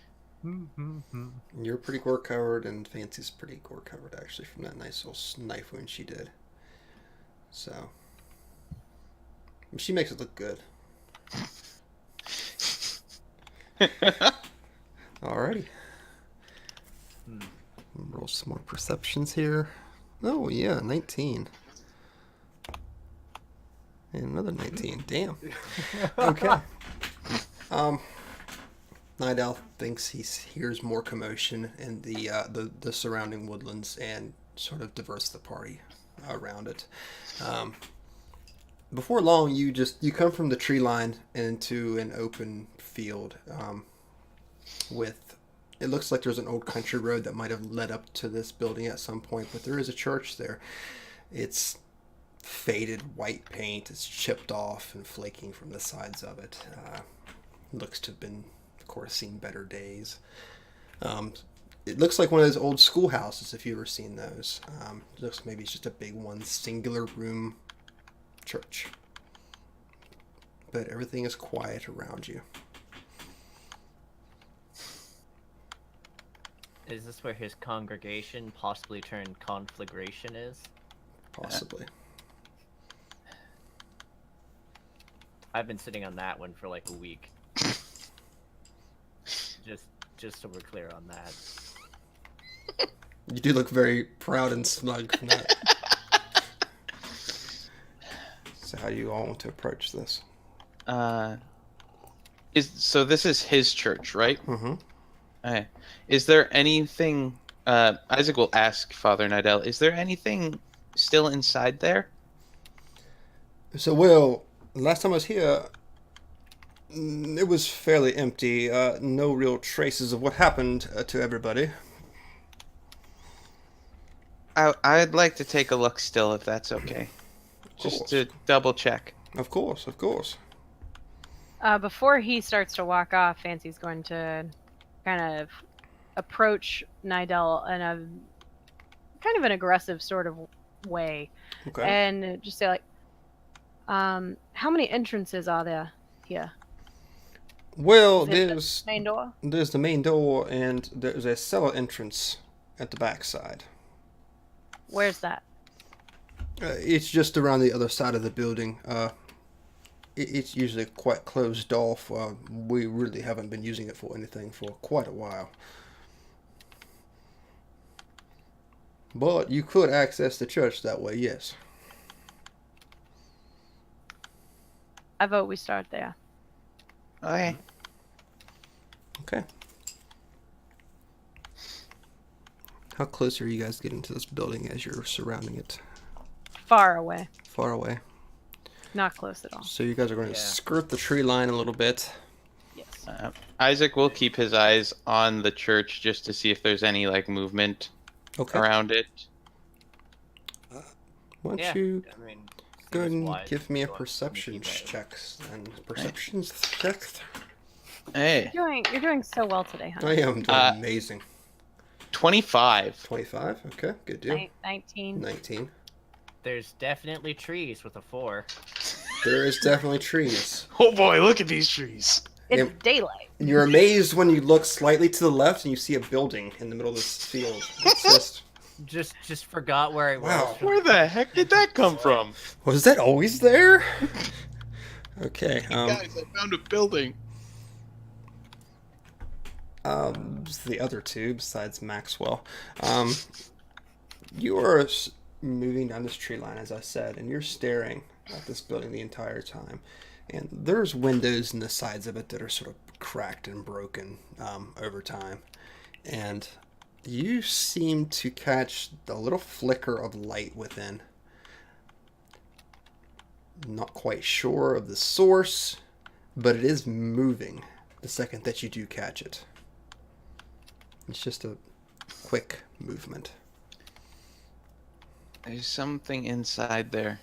You're pretty gore covered, and Fancy's pretty gore covered actually from that nice little knife wound she did. So she makes it look good. Alrighty. Roll some more perceptions here. Oh yeah, 19. And another 19. Damn. Okay. Nidal thinks he hears more commotion in the surrounding woodlands and sort of diverts the party around it. Before long, you come from the tree line into an open field with It looks like there's an old country road that might have led up to this building at some point, but there is a church there. It's faded white paint. It's chipped off and flaking from the sides of it. Looks to have been, of course, seen better days. It looks like one of those old schoolhouses, if you've ever seen those. It looks maybe it's just a big one singular room church. But everything is quiet around you. Is this where his congregation, possibly turned conflagration, is? Possibly. I've been sitting on that one for like a week. Just so we're clear on that. You do look very proud and smug from that. So how do you all want to approach this? So this is his church, right? Mm-hmm. Okay. Is there anything? Isaac will ask Father Nidal. Is there anything still inside there? So, well, last time I was here, it was fairly empty. No real traces of what happened to everybody. I'd like to take a look still, if that's okay. Just to double check. Of course, of course. Before he starts to walk off, Fancy's going to kind of approach Nidal in a kind of an aggressive sort of way. Okay. And just say, like, how many entrances are there here? Well, Is it there's the main door? there's the main door, and there's a cellar entrance at the back side. Where's that? It's just around the other side of the building. It's usually quite closed off. We really haven't been using it for anything for quite a while. But you could access the church that way, yes. I vote we start there. Okay. Okay. How close are you guys getting to this building as you're surrounding it? Far away. Far away. Not close at all. So you guys are going to Yeah. skirt the tree line a little bit. Yes. Isaac will keep his eyes on the church just to see if there's any like movement Okay. around it. Why don't Yeah. you I mean, go ahead seems and wise give me a to go perception sneaky better. check and perceptions check. Hey, You're doing so well today, I honey. am doing amazing. 25. 25. Okay, good deal. 19. 19. There's definitely trees with a 4. There is definitely trees. Oh boy, look at these trees. It's Yep. daylight. And you're amazed when you look slightly to the left and you see a building in the middle of this field. It's just, Just forgot where I was. Wow. Where the heck did that come from? was that always there? Okay. Guys, I found a building. The other two besides Maxwell. You are moving down this tree line, as I said, and you're staring at this building the entire time. And there's windows in the sides of it that are sort of cracked and broken over time. And you seem to catch a little flicker of light within. Not quite sure of the source, but it is moving the second that you do catch it. It's just a quick movement. There's something inside there.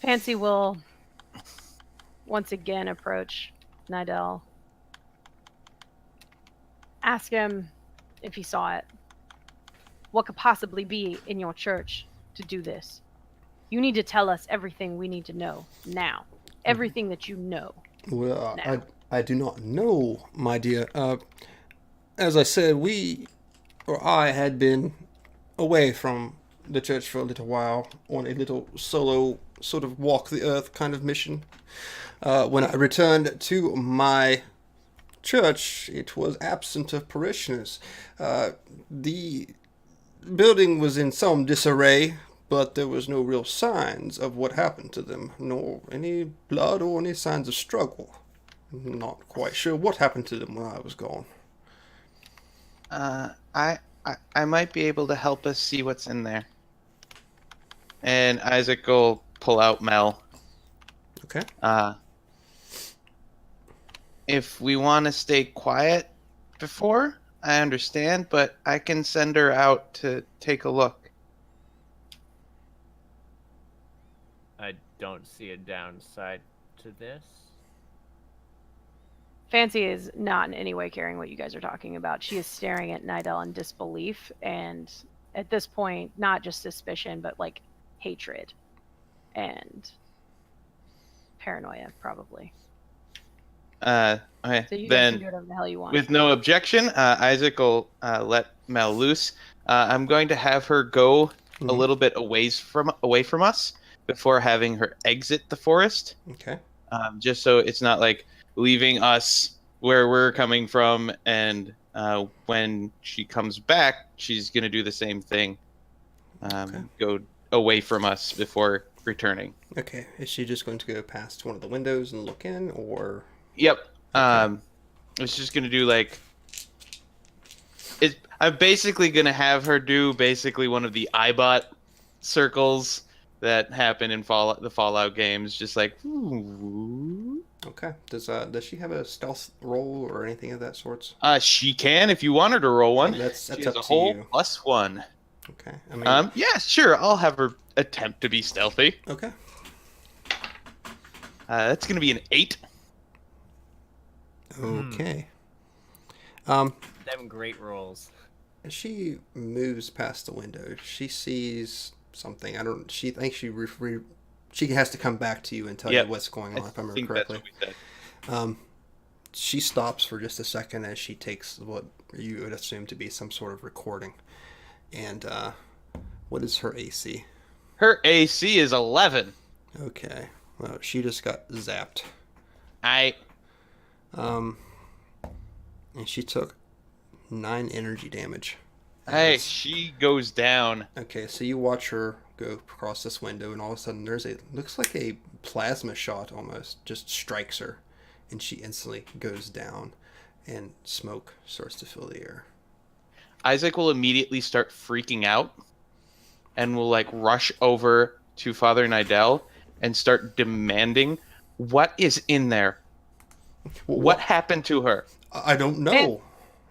Fancy will once again approach Nidal. Ask him if he saw it. What could possibly be in your church to do this? You need to tell us everything we need to know now. Everything that you know. Well, now. I do not know, my dear. As I said, I had been away from the church for a little while on a little solo sort of walk the earth kind of mission. When I returned to my church, it was absent of parishioners. The building was in some disarray, but there was no real signs of what happened to them, nor any blood or any signs of struggle. Not quite sure what happened to them when I was gone. I might be able to help us see what's in there. And Isaac will pull out Mel. Okay. if we want to stay quiet before, I understand, but I can send her out to take a look. I don't see a downside to this. Fancy is not in any way caring what you guys are talking about. She is staring at Nidal in disbelief, and at this point, not just suspicion, but like hatred and paranoia, probably. Okay, So you guys then can do whatever the hell you want. with no objection, Isaac will let Mel loose. I'm going to have her go a little bit away from us before having her exit the forest. Okay. Just so it's not like leaving us where we're coming from, and when she comes back, she's going to do the same thing. Go away from us before returning. Okay. Is she just going to go past one of the windows and look in, or? Yep. It's just going to do like... I'm basically going to have her do basically one of the iBot circles that happen in the Fallout games, just like... Ooh. Okay. Does she have a stealth roll or anything of that sorts? She can if you want her to roll one. That's she has up a to whole you. +1. Okay. I mean, yeah, sure. I'll have her attempt to be stealthy. Okay. That's gonna be an 8. Okay. Them great rolls. As she moves past the window, she sees something. She thinks she has to come back to you and tell you what's going on, if I remember correctly. That's what we said. She stops for just a second as she takes what you would assume to be some sort of recording. And what is her AC? Her AC is 11. Okay. Well, she just got zapped. And she took 9 energy damage. Hey, she goes down. Okay, so you watch her go across this window, and all of a sudden looks like a plasma shot almost, just strikes her, and she instantly goes down, and smoke starts to fill the air. Isaac will immediately start freaking out, and will like rush over to Father Nidal and start demanding, what is in there? What happened to her? I don't know.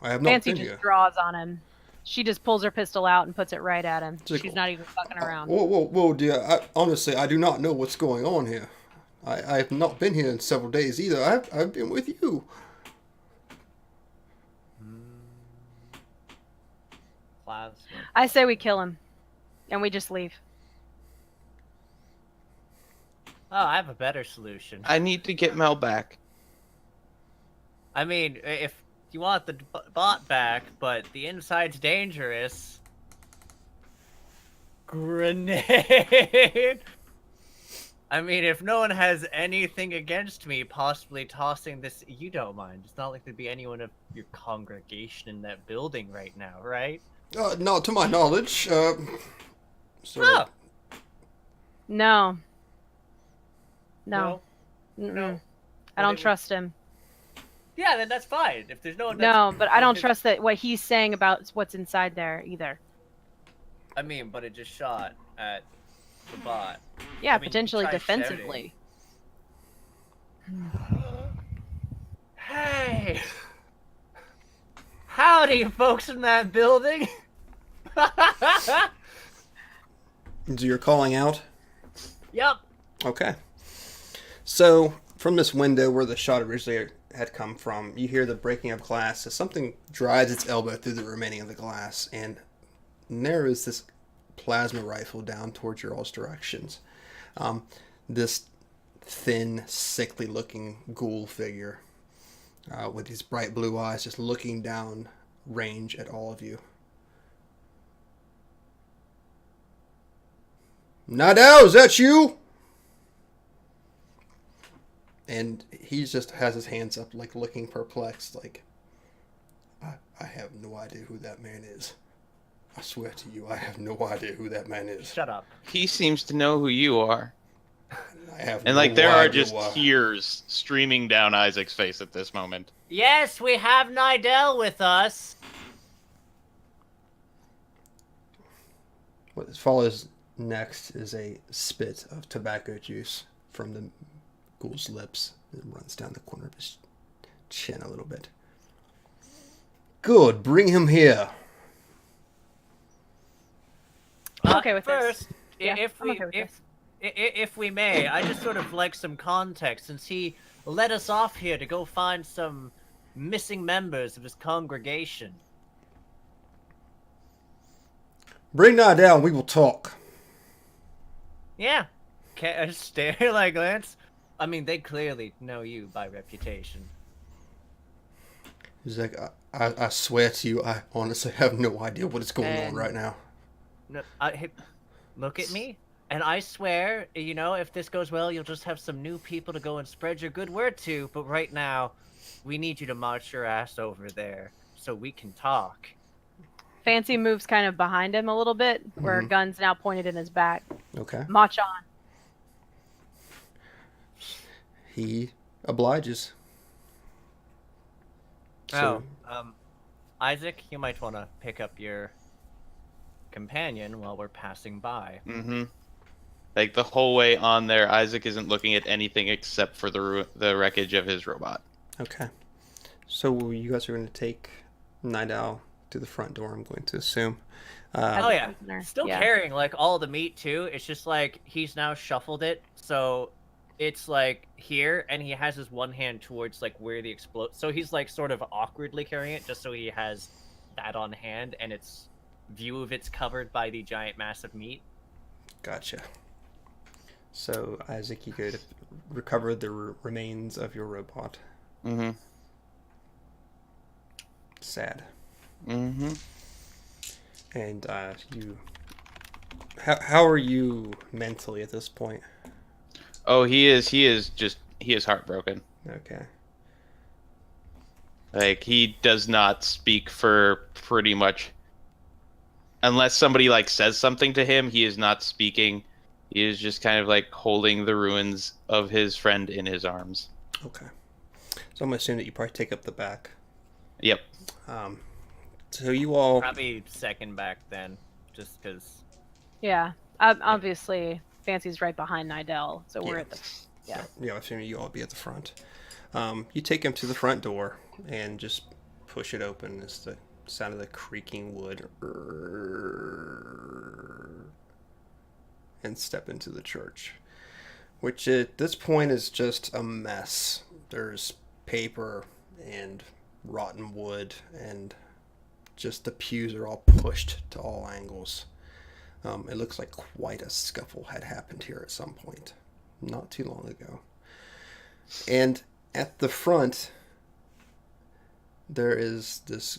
I have not Fancy been just here. draws on him. She just pulls her pistol out and puts it right at him. She's not even fucking around. Whoa, dear. Honestly, I do not know what's going on here. I have not been here in several days either. I've been with you. Plasma. I say we kill him, and we just leave. Oh, I have a better solution. I need to get Mel back. I mean, if you want the bot back, but the inside's dangerous. Grenade! I mean, if no one has anything against me possibly tossing this, you don't mind. It's not like there'd be anyone of your congregation in that building right now, right? Not to my knowledge. No. No. No. Mm-mm. I don't trust him. Yeah, then that's fine. If there's no one No, but I don't trust that what he's saying about what's inside there either. I mean, but it just shot at the bot. Yeah, I mean, potentially try defensively. Hey! Howdy, folks in that building! So you're calling out? Yep. Okay. So, from this window where the shot originally had come from, you hear the breaking of glass as something drives its elbow through the remaining of the glass and narrows this plasma rifle down towards your all's directions. This thin, sickly-looking ghoul figure with these bright blue eyes just looking down range at all of you. Nidal, is that you? And he just has his hands up, like looking perplexed, like, I have no idea who that man is. I swear to you, I have no idea who that man is. Shut up. He seems to know who you are. I have And no like there are idea just why. tears streaming down Isaac's face at this moment. Yes, we have Nidal with us. What follows next is a spit of tobacco juice from the ghoul's lips. It runs down the corner of his chin a little bit. Good, bring him here. I'm okay with first, this. Yeah, if I'm we okay with this. if we may, I just sort of like some context, since he led us off here to go find some missing members of his congregation. Bring Nidal and we will talk. Yeah. Okay, stare like Lance. I mean, they clearly know you by reputation. He's like, I swear to you, I honestly have no idea what is going on right now. No, hey, look at me, and I swear, you know, if this goes well, you'll just have some new people to go and spread your good word to. But right now, we need you to march your ass over there so we can talk. Fancy moves kind of behind him a little bit, where Mhm. gun's now pointed in his back. Okay. March on. He obliges. So, Isaac, you might want to pick up your companion while we're passing by. Mm-hmm. Like the whole way on there, Isaac isn't looking at anything except for the wreckage of his robot. okay. So you guys are going to take Nidal to the front door, I'm going to assume. Oh yeah, prisoner. still Yeah. carrying like all the meat too. It's just like he's now shuffled it, so it's like here, and he has his one hand towards like where the explode. So he's like sort of awkwardly carrying it, just so he has that on hand, and its view of it's covered by the giant mass of meat. Gotcha. So, Isaac, you go to recover the remains of your robot. Mm-hmm. Sad. Mm-hmm. And you... How are you mentally at this point? Oh, he is heartbroken. Okay. Like, he does not speak for pretty much, unless somebody like says something to him, he is not speaking. He is just kind of like holding the ruins of his friend in his arms. Okay. So I'm gonna assume that you probably take up the back. Yep. So you all... Probably second back then, just because. Yeah. Obviously, Fancy's right behind Nidal, so we're Yeah. at the... Yeah. Yeah, I'm assuming you all be at the front. You take him to the front door and just push it open as the sound of the creaking wood, and step into the church, which at this point is just a mess. There's paper and rotten wood, and just the pews are all pushed to all angles. It looks like quite a scuffle had happened here at some point, not too long ago. And at the front, there is this,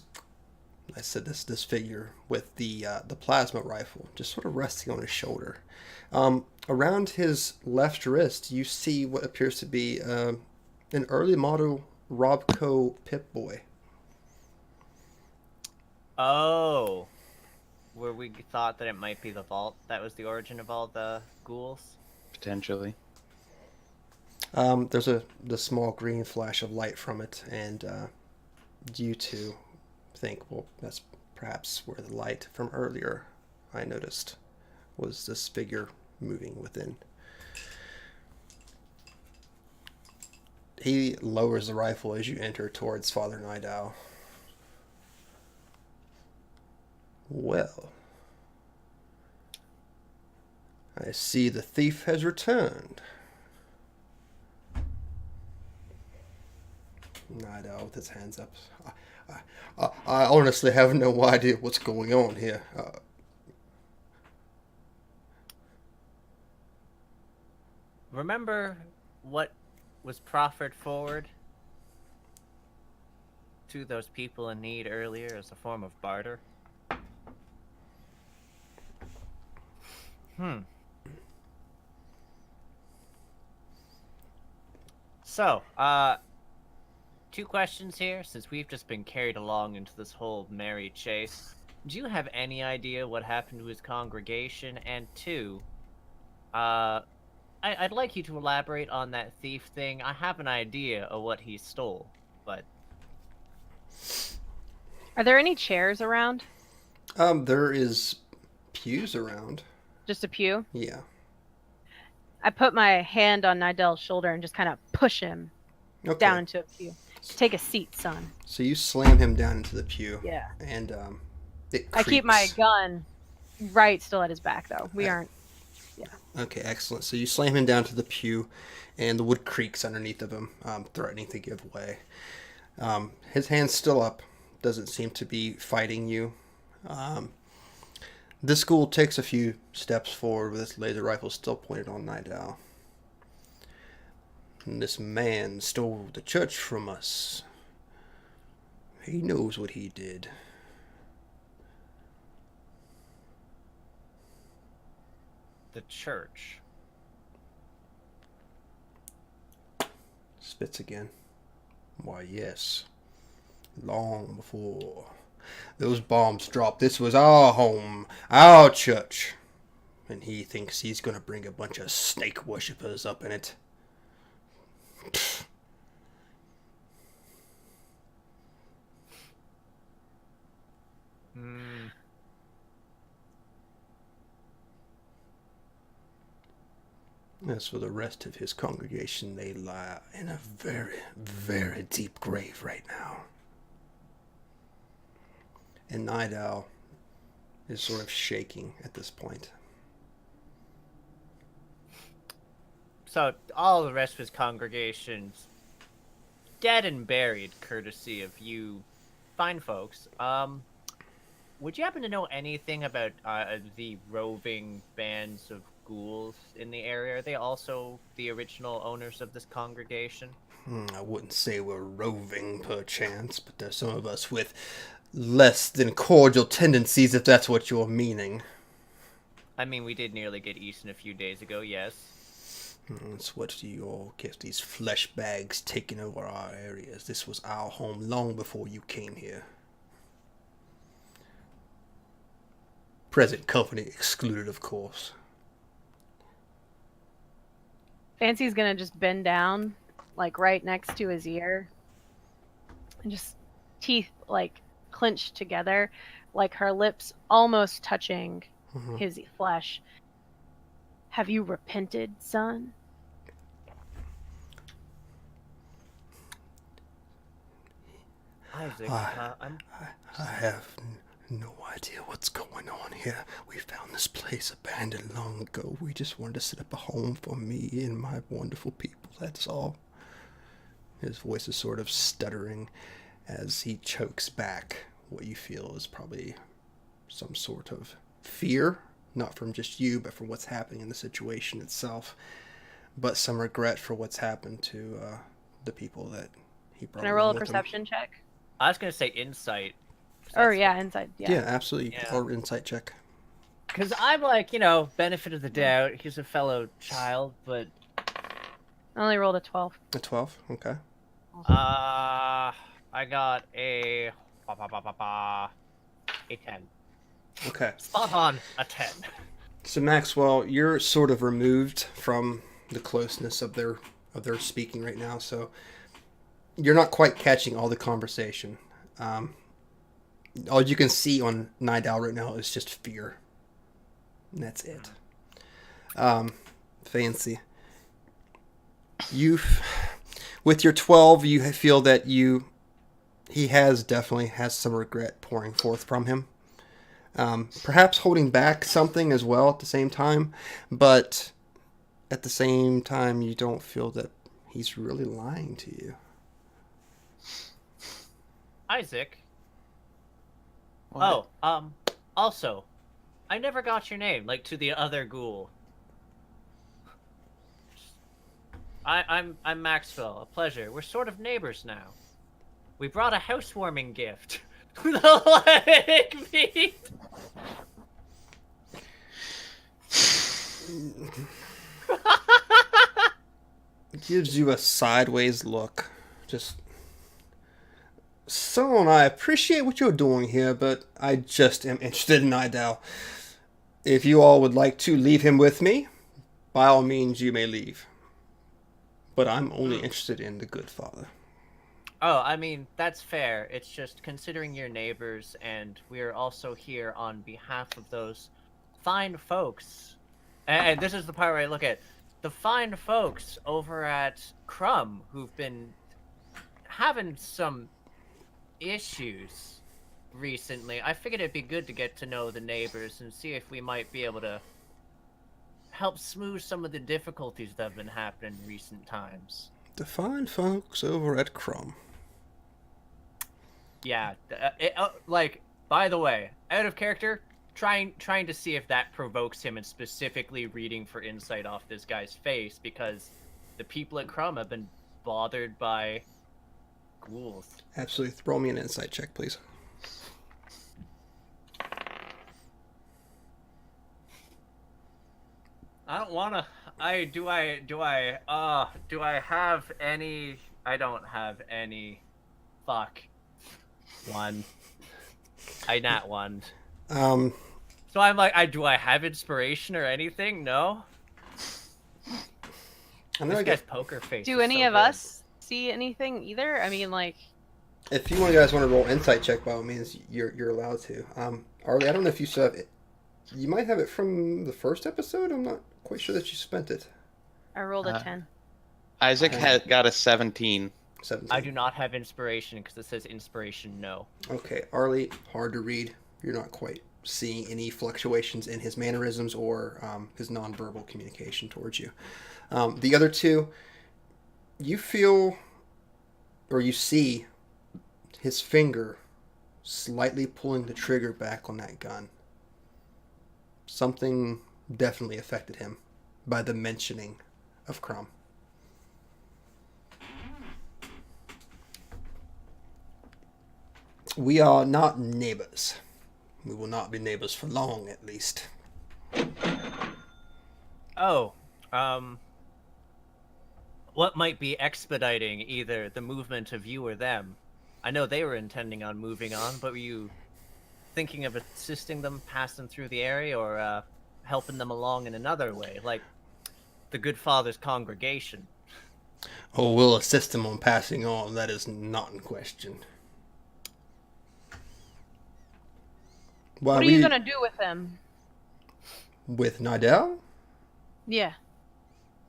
I said this figure with the plasma rifle just sort of resting on his shoulder. Around his left wrist, you see what appears to be an early model Robco Pip-Boy. Oh, where we thought that it might be the vault that was the origin of all the ghouls. Potentially. There's the small green flash of light from it, and you two think, well, that's perhaps where the light from earlier I noticed was this figure moving within. He lowers the rifle as you enter towards Father Nidal. Well, I see the thief has returned. Nidal with his hands up. I honestly have no idea what's going on here. Remember what was proffered forward to those people in need earlier as a form of barter? So, two questions here, since we've just been carried along into this whole merry chase. Do you have any idea what happened to his congregation? And two, I'd like you to elaborate on that thief thing. I have an idea of what he stole, but... Are there any chairs around? There is pews around. Just a pew? Yeah. I put my hand on Nidal's shoulder and just kind of push him Okay. down into a pew. Take a seat, son. So you slam him down into the pew. Yeah. And it I keep my creaks. gun right still at his back, though. We aren't. Okay, excellent. So you slam him down to the pew, and the wood creaks underneath of him, threatening to give way. His hand's still up. Doesn't seem to be fighting you. This ghoul takes a few steps forward with his laser rifle still pointed on Nidal. This man stole the church from us. He knows what he did. The church. Spits again. Why, yes. Long before those bombs dropped, this was our home, our church. And he thinks he's gonna bring a bunch of snake worshippers up in it. Pfft. As for the rest of his congregation, they lie in a very, very deep grave right now. And Nidal is sort of shaking at this point. So all the rest of his congregation's dead and buried, courtesy of you fine folks. Would you happen to know anything about the roving bands of ghouls in the area? Are they also the original owners of this congregation? I wouldn't say we're roving, perchance, but there's some of us with less than cordial tendencies, if that's what you're meaning. I mean, we did nearly get eaten a few days ago, yes. That's what you all get, these flesh bags taking over our areas. This was our home long before you came here. Present company excluded, of course. Fancy's gonna just bend down, like right next to his ear, and just teeth like clenched together, like her lips almost touching his flesh. Have you repented, son? Isaac, I have no idea what's going on here. We found this place abandoned long ago. We just wanted to set up a home for me and my wonderful people, that's all. His voice is sort of stuttering as he chokes back what you feel is probably some sort of fear, not from just you, but from what's happening in the situation itself, but some regret for what's happened to the people that he brought. Can I roll a with him. perception check? I was gonna say insight. Or yeah, inside. Yeah, absolutely. Or insight check. Because I'm like, benefit of the doubt. He's a fellow child, but I only rolled a 12. A 12? Okay. I got a 10. Okay. Spot on a 10. So Maxwell, you're sort of removed from the closeness of their speaking right now, so you're not quite catching all the conversation. All you can see on Nidal right now is just fear. And that's it. Fancy. With your 12, you feel that he definitely has some regret pouring forth from him. Perhaps holding back something as well at the same time, but at the same time, you don't feel that he's really lying to you. Isaac. What? Oh, also, I never got your name, like to the other ghoul. I'm Maxwell. A pleasure. We're sort of neighbors now. We brought a housewarming gift. The leg meat. Gives you a sideways look. Just, son, I appreciate what you're doing here, but I just am interested in Nidal. If you all would like to leave him with me, by all means you may leave. But I'm only interested in the good father. Oh, I mean, that's fair. It's just considering your neighbors, and we're also here on behalf of those fine folks. And this is the part where I look at the fine folks over at Crumb who've been having some issues recently. I figured it'd be good to get to know the neighbors and see if we might be able to help smooth some of the difficulties that have been happening in recent times. The fine folks over at Crumb. Yeah, like, by the way, out of character, trying to see if that provokes him, and specifically reading for insight off this guy's face, because the people at Crumb have been bothered by ghouls. Absolutely. Throw me an insight check, please. I don't wanna. Do I have any? I don't have any. Fuck. One. I nat one. So I'm like, do I have inspiration or anything? No. This guy's poker face. Do any of us see anything either? I mean, like, if you guys want to roll insight check, by all means, you're allowed to. Arlie, I don't know if you still have it. You might have it from the first episode. I'm not quite sure that you spent it. I rolled a 10. Isaac had got a 17. 17. I do not have inspiration because it says inspiration no. Okay, Arlie, hard to read. You're not quite seeing any fluctuations in his mannerisms or his nonverbal communication towards you. The other two, you feel or you see his finger slightly pulling the trigger back on that gun. Something definitely affected him by the mentioning of Crumb. We are not neighbors. We will not be neighbors for long, at least. Oh, what might be expediting either the movement of you or them? I know they were intending on moving on, but were you thinking of assisting them passing through the area, or helping them along in another way, like the Good Father's congregation? Oh, we'll assist them on passing on. That is not in question. What are you going to do with them? With Nidal? Yeah.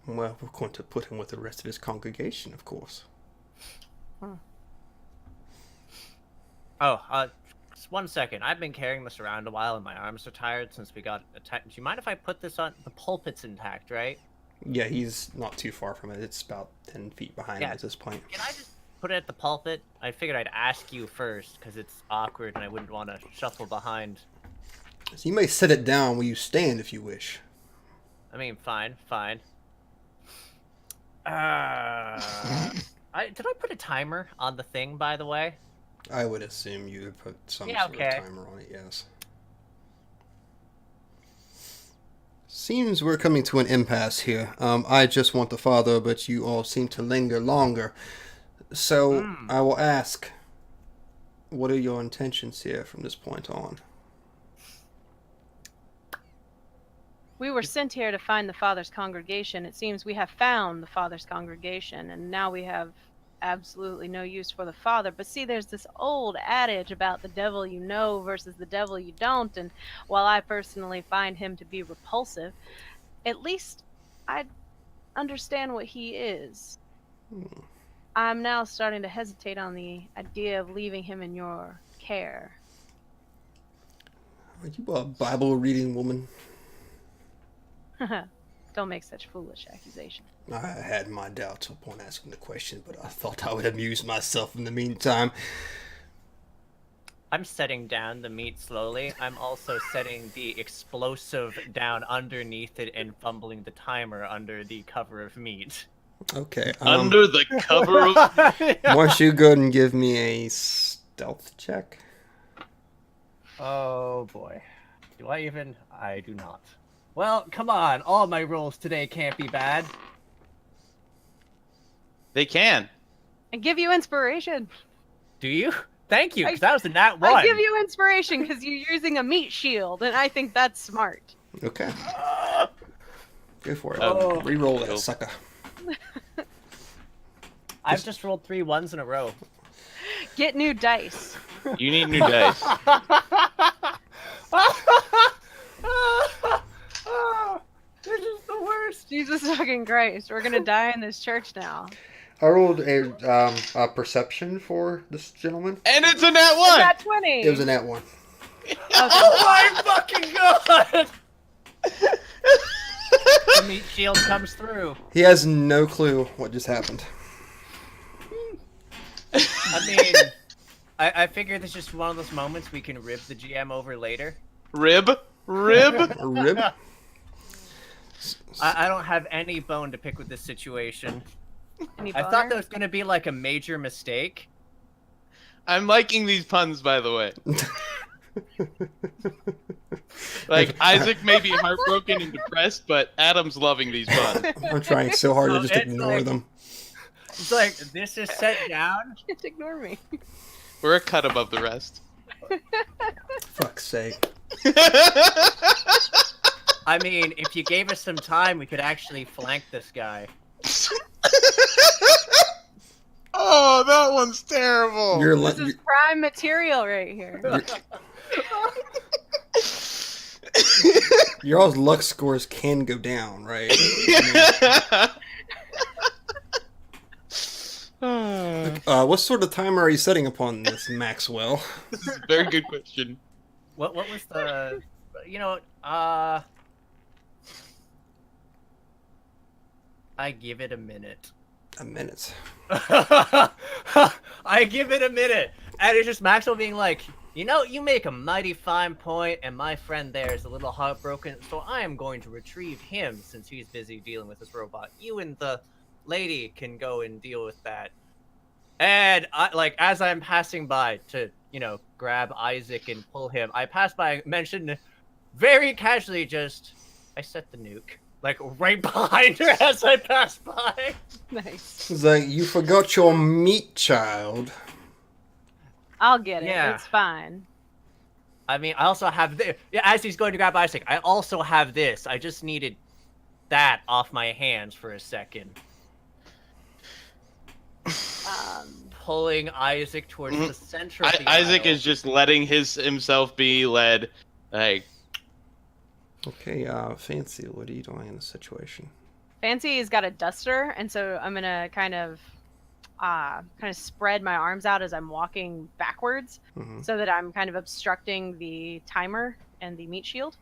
Well, we're going to put him with the rest of his congregation, of course. Oh, just 1 second. I've been carrying this around a while and my arms are tired since we got attacked. Do you mind if I put this on? The pulpit's intact, right? Yeah, he's not too far from it. It's about 10 feet behind him at this point. Can I just put it at the pulpit? I figured I'd ask you first because it's awkward and I wouldn't want to shuffle behind. So you may set it down where you stand if you wish. I mean, fine. Did I put a timer on the thing, by the way? I would assume you would put some sort of timer on it, yes. Seems we're coming to an impasse here. I just want the father, but you all seem to linger longer. So, I will ask, what are your intentions here from this point on? We were sent here to find the Father's congregation. It seems we have found the Father's congregation, and now we have absolutely no use for the Father. But see, there's this old adage about the devil you know versus the devil you don't, and while I personally find him to be repulsive, at least I understand what he is. I'm now starting to hesitate on the idea of leaving him in your care. Are you a Bible-reading woman? Don't make such foolish accusations. I had my doubts upon asking the question, but I thought I would amuse myself in the meantime. I'm setting down the meat slowly. I'm also setting the explosive down underneath it and fumbling the timer under the cover of meat. Okay. Under the cover of... Why don't you go and give me a stealth check? Oh, boy. Do I even? I do not. Well, come on. All my rolls today can't be bad. They can. I give you inspiration. Do you? Thank you, because that was a nat 1. I give you inspiration because you're using a meat shield, and I think that's smart. Okay. Go for it. Oh. Reroll that sucker. I've just rolled 3 1s in a row. Get new dice. You need new dice. This is the worst. Jesus fucking Christ. We're gonna die in this church now. I rolled a perception for this gentleman. And it's a nat 1! Nat 20! It was a nat 1. Oh my fucking god! The meat shield comes through. He has no clue what just happened. I mean, I figure this is just one of those moments we can rib the GM over later. Rib? A rib? I don't have any bone to pick with this situation. Any I thought boner? that was going to be like a major mistake. I'm liking these puns, by the way. Like, Isaac may be heartbroken and depressed, but Adam's loving these puns. I'm trying so hard to Oh, just it's ignore like- them. It's like, this is set down. Just ignore me. We're a cut above the rest. Fuck's sake. I mean, if you gave us some time, we could actually flank this guy. Oh, that one's terrible. This is prime material right here. Your all's luck scores can go down, right? I mean, what sort of timer are you setting upon this, Maxwell? This is a very good question. What was the... You know, I give it a minute. A minute. I give it a minute. And it's just Maxwell being like, you know, you make a mighty fine point, and my friend there is a little heartbroken, so I am going to retrieve him since he's busy dealing with this robot. You and the lady can go and deal with that. And I, like, as I'm passing by to, you know, grab Isaac and pull him, I pass by, mentioned very casually just, I set the nuke. Like, right behind her as I pass by. Nice. It's like, you forgot your meat child. I'll get it. Yeah. It's fine. I mean, I also have this. Yeah, as he's going to grab Isaac, I also have this. I just needed that off my hands for a second. Pulling Isaac towards the center of the Isaac aisle. is just letting himself be led. Like, Okay, Fancy, what are you doing in this situation? Fancy's got a duster, and so I'm gonna kind of spread my arms out as I'm walking backwards, Mhm. so that I'm kind of obstructing the timer and the meat shield.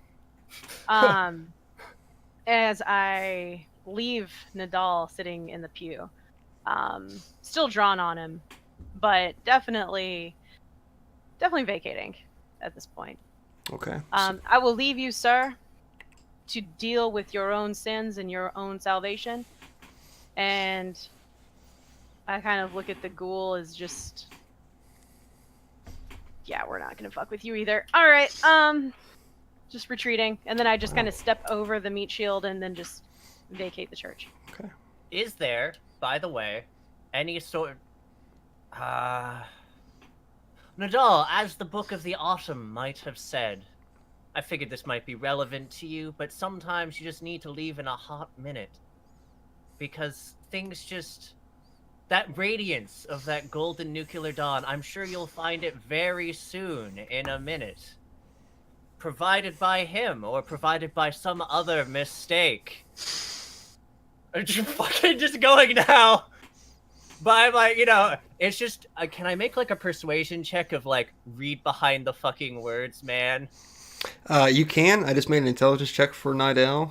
As I leave Nidal sitting in the pew, still drawn on him, but definitely vacating at this point. Okay. I will leave you, sir, to deal with your own sins and your own salvation. And I kind of look at the ghoul as just, yeah, we're not gonna fuck with you either. All right, just retreating, and then I just kind of step over the meat shield and then just vacate the church. Okay. Is there, by the way, any sort... Nidal, as the Book of the Autumn might have said, I figured this might be relevant to you, but sometimes you just need to leave in a hot minute. Because things just... That radiance of that golden nuclear dawn, I'm sure you'll find it very soon, in a minute. Provided by him, or provided by some other mistake. Fucking just going now! But I'm like, you know, it's just, can I make like a persuasion check of like, read behind the fucking words, man? You can. I just made an intelligence check for Nidal.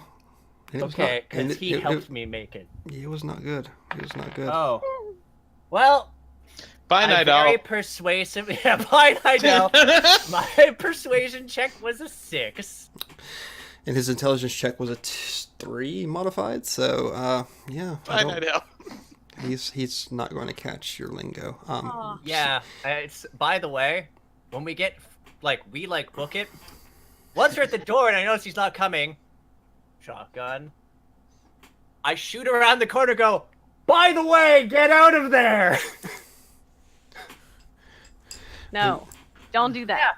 and it was Okay, not- and because he helped me make it. It was not good. It was not good. Oh. Well, bye, I'm Nidal. very persuasive. Yeah, bye, Nidal. My persuasion check was a 6. And his intelligence check was a 3 modified, so yeah. Bye, Nidal. He's not going to catch your lingo. Yeah, it's, by the way, when we get, we book it, once we're at the door and I notice he's not coming, shotgun, I shoot around the corner, go, by the way, get out of there! No, don't do that. Yeah.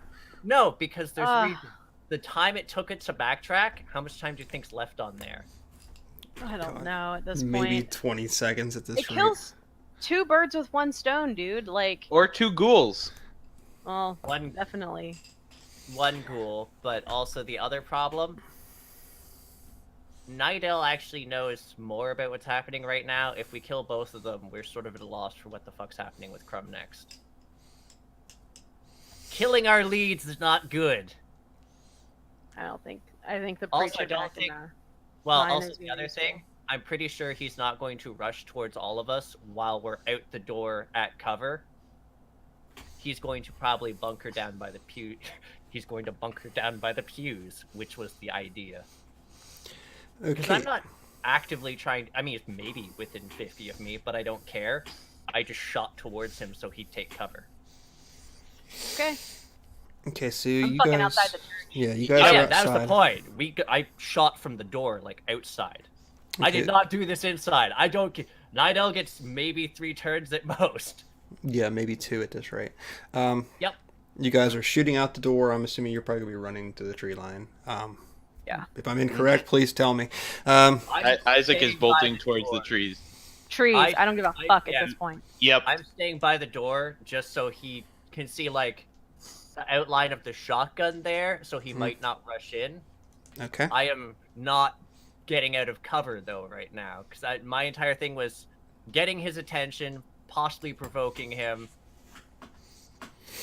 No, because there's Ah. reason. The time it took it to backtrack, how much time do you think's left on there? I don't know at this Maybe point. 20 seconds at this It rate. kills 2 birds with 1 stone, dude. Like, Or 2 ghouls. well, One definitely. ghoul, but also the other problem. Nidal actually knows more about what's happening right now. If we kill both of them, we're sort of at a loss for what the fuck's happening with Crumb next. Killing our leads is not good. I think the Also, preacher I don't back in think- the Well, line also is the gonna be other useful. thing, I'm pretty sure he's not going to rush towards all of us while we're out the door at cover. He's going to probably bunker down by the pew. He's going to bunker down by the pews, which was the idea. Because Okay. I'm not actively trying. I mean, it's maybe within 50 of me, but I don't care. I just shot towards him so he'd take cover. Okay. Okay, so I'm you fucking guys. outside the church. Yeah, you guys Oh are yeah, outside. that was the point. I shot from the door, like outside. I Okay. did not do this inside. I don't get. Nidal gets maybe 3 turns at most. Yeah, maybe 2 at this rate. Yep. You guys are shooting out the door. I'm assuming you're probably going to be running to the tree line. Yeah. If I'm incorrect, please tell me. Isaac is staying bolting by the towards the door. trees. Trees. I- I don't give a I- fuck yeah. at this point. Yep. I'm staying by the door just so he can see like the outline of the shotgun there, so he might not rush in. Okay. I am not getting out of cover though right now because my entire thing was getting his attention, possibly provoking him,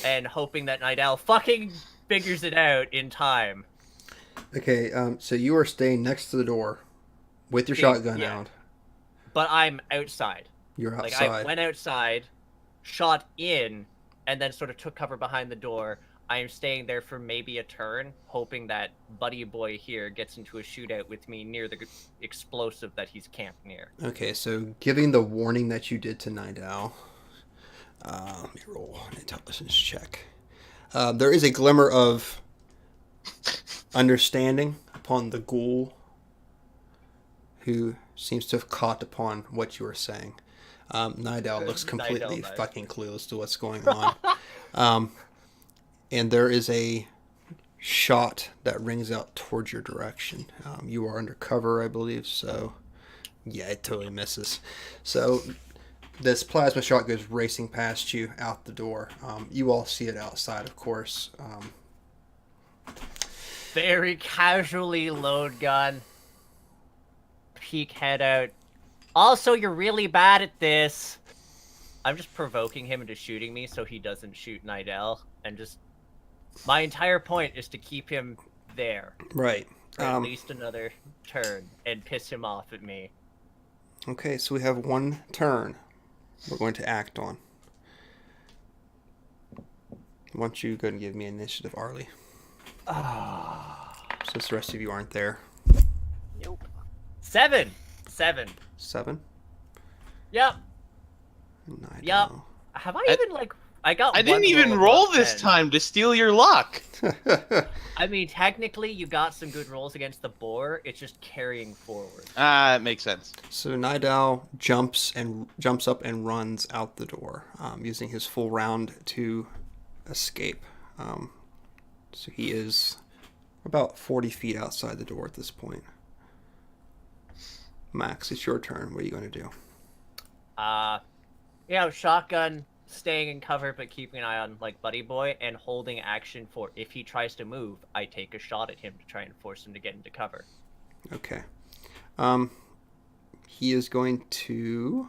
and hoping that Nidal fucking figures it out in time. Okay, so you are staying next to the door with your Okay, shotgun yeah. out. But I'm outside. You're Like outside. I went outside, shot in, and then sort of took cover behind the door. I am staying there for maybe a turn, hoping that Buddy Boy here gets into a shootout with me near the explosive that he's camped near. Okay, so giving the warning that you did to Nidal, let me roll an intelligence check. There is a glimmer of understanding upon the ghoul who seems to have caught upon what you were saying. Nidal looks completely does. fucking clueless to what's going on. And there is a shot that rings out towards your direction. You are under cover, I believe, so yeah, it totally misses. So this plasma shot goes racing past you out the door. You all see it outside, of course. Very casually load gun. Peek head out. Also, you're really bad at this. I'm just provoking him into shooting me so he doesn't shoot Nidal. And just... My entire point is to keep him there. Right. For at least another turn. And piss him off at me. Okay, so we have one turn we're going to act on. Why don't you go and give me initiative, Arlie? Since the rest of you aren't there. Nope. 7! 7? Yep. Nidal. Yep. Have I even, like... I got I didn't one even roll roll above this 10. time to steal your luck. I mean, technically, you got some good rolls against the boar. It's just carrying forward. Ah, it makes sense. So Nidal jumps up and runs out the door, using his full round to escape. So he is about 40 feet outside the door at this point. Max, it's your turn. What are you going to do? Shotgun, staying in cover, but keeping an eye on, like, Buddy Boy, and holding action for if he tries to move, I take a shot at him to try and force him to get into cover. Okay. He is going to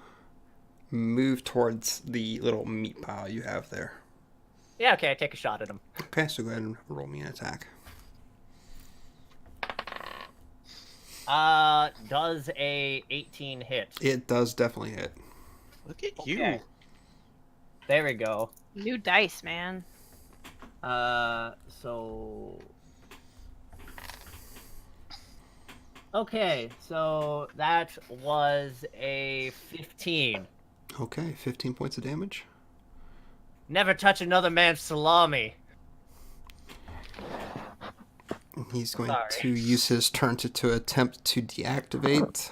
move towards the little meat pile you have there. Yeah, okay, I take a shot at him. Okay, so go ahead and roll me an attack. Does a 18 hit? It does definitely hit. Look at Okay. you. There we go. New dice, man. So... Okay, so that was a 15. Okay, 15 points of damage. Never touch another man's salami. He's going Sorry. to use his turn to attempt to deactivate.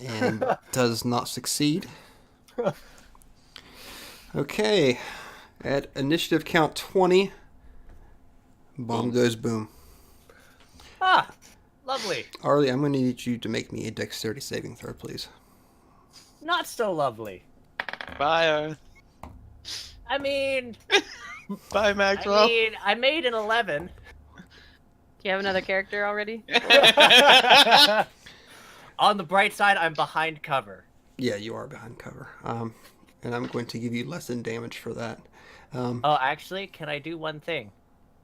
And does not succeed. Okay. At initiative count 20, bomb goes boom. Ah, lovely. Arlie, I'm going to need you to make me a dexterity saving throw, please. Not so lovely. Bye, I mean, bye, Maxwell. I made an 11. Do you have another character already? On the bright side, I'm behind cover. Yeah, you are behind cover. And I'm going to give you less than damage for that. Oh, actually, can I do one thing?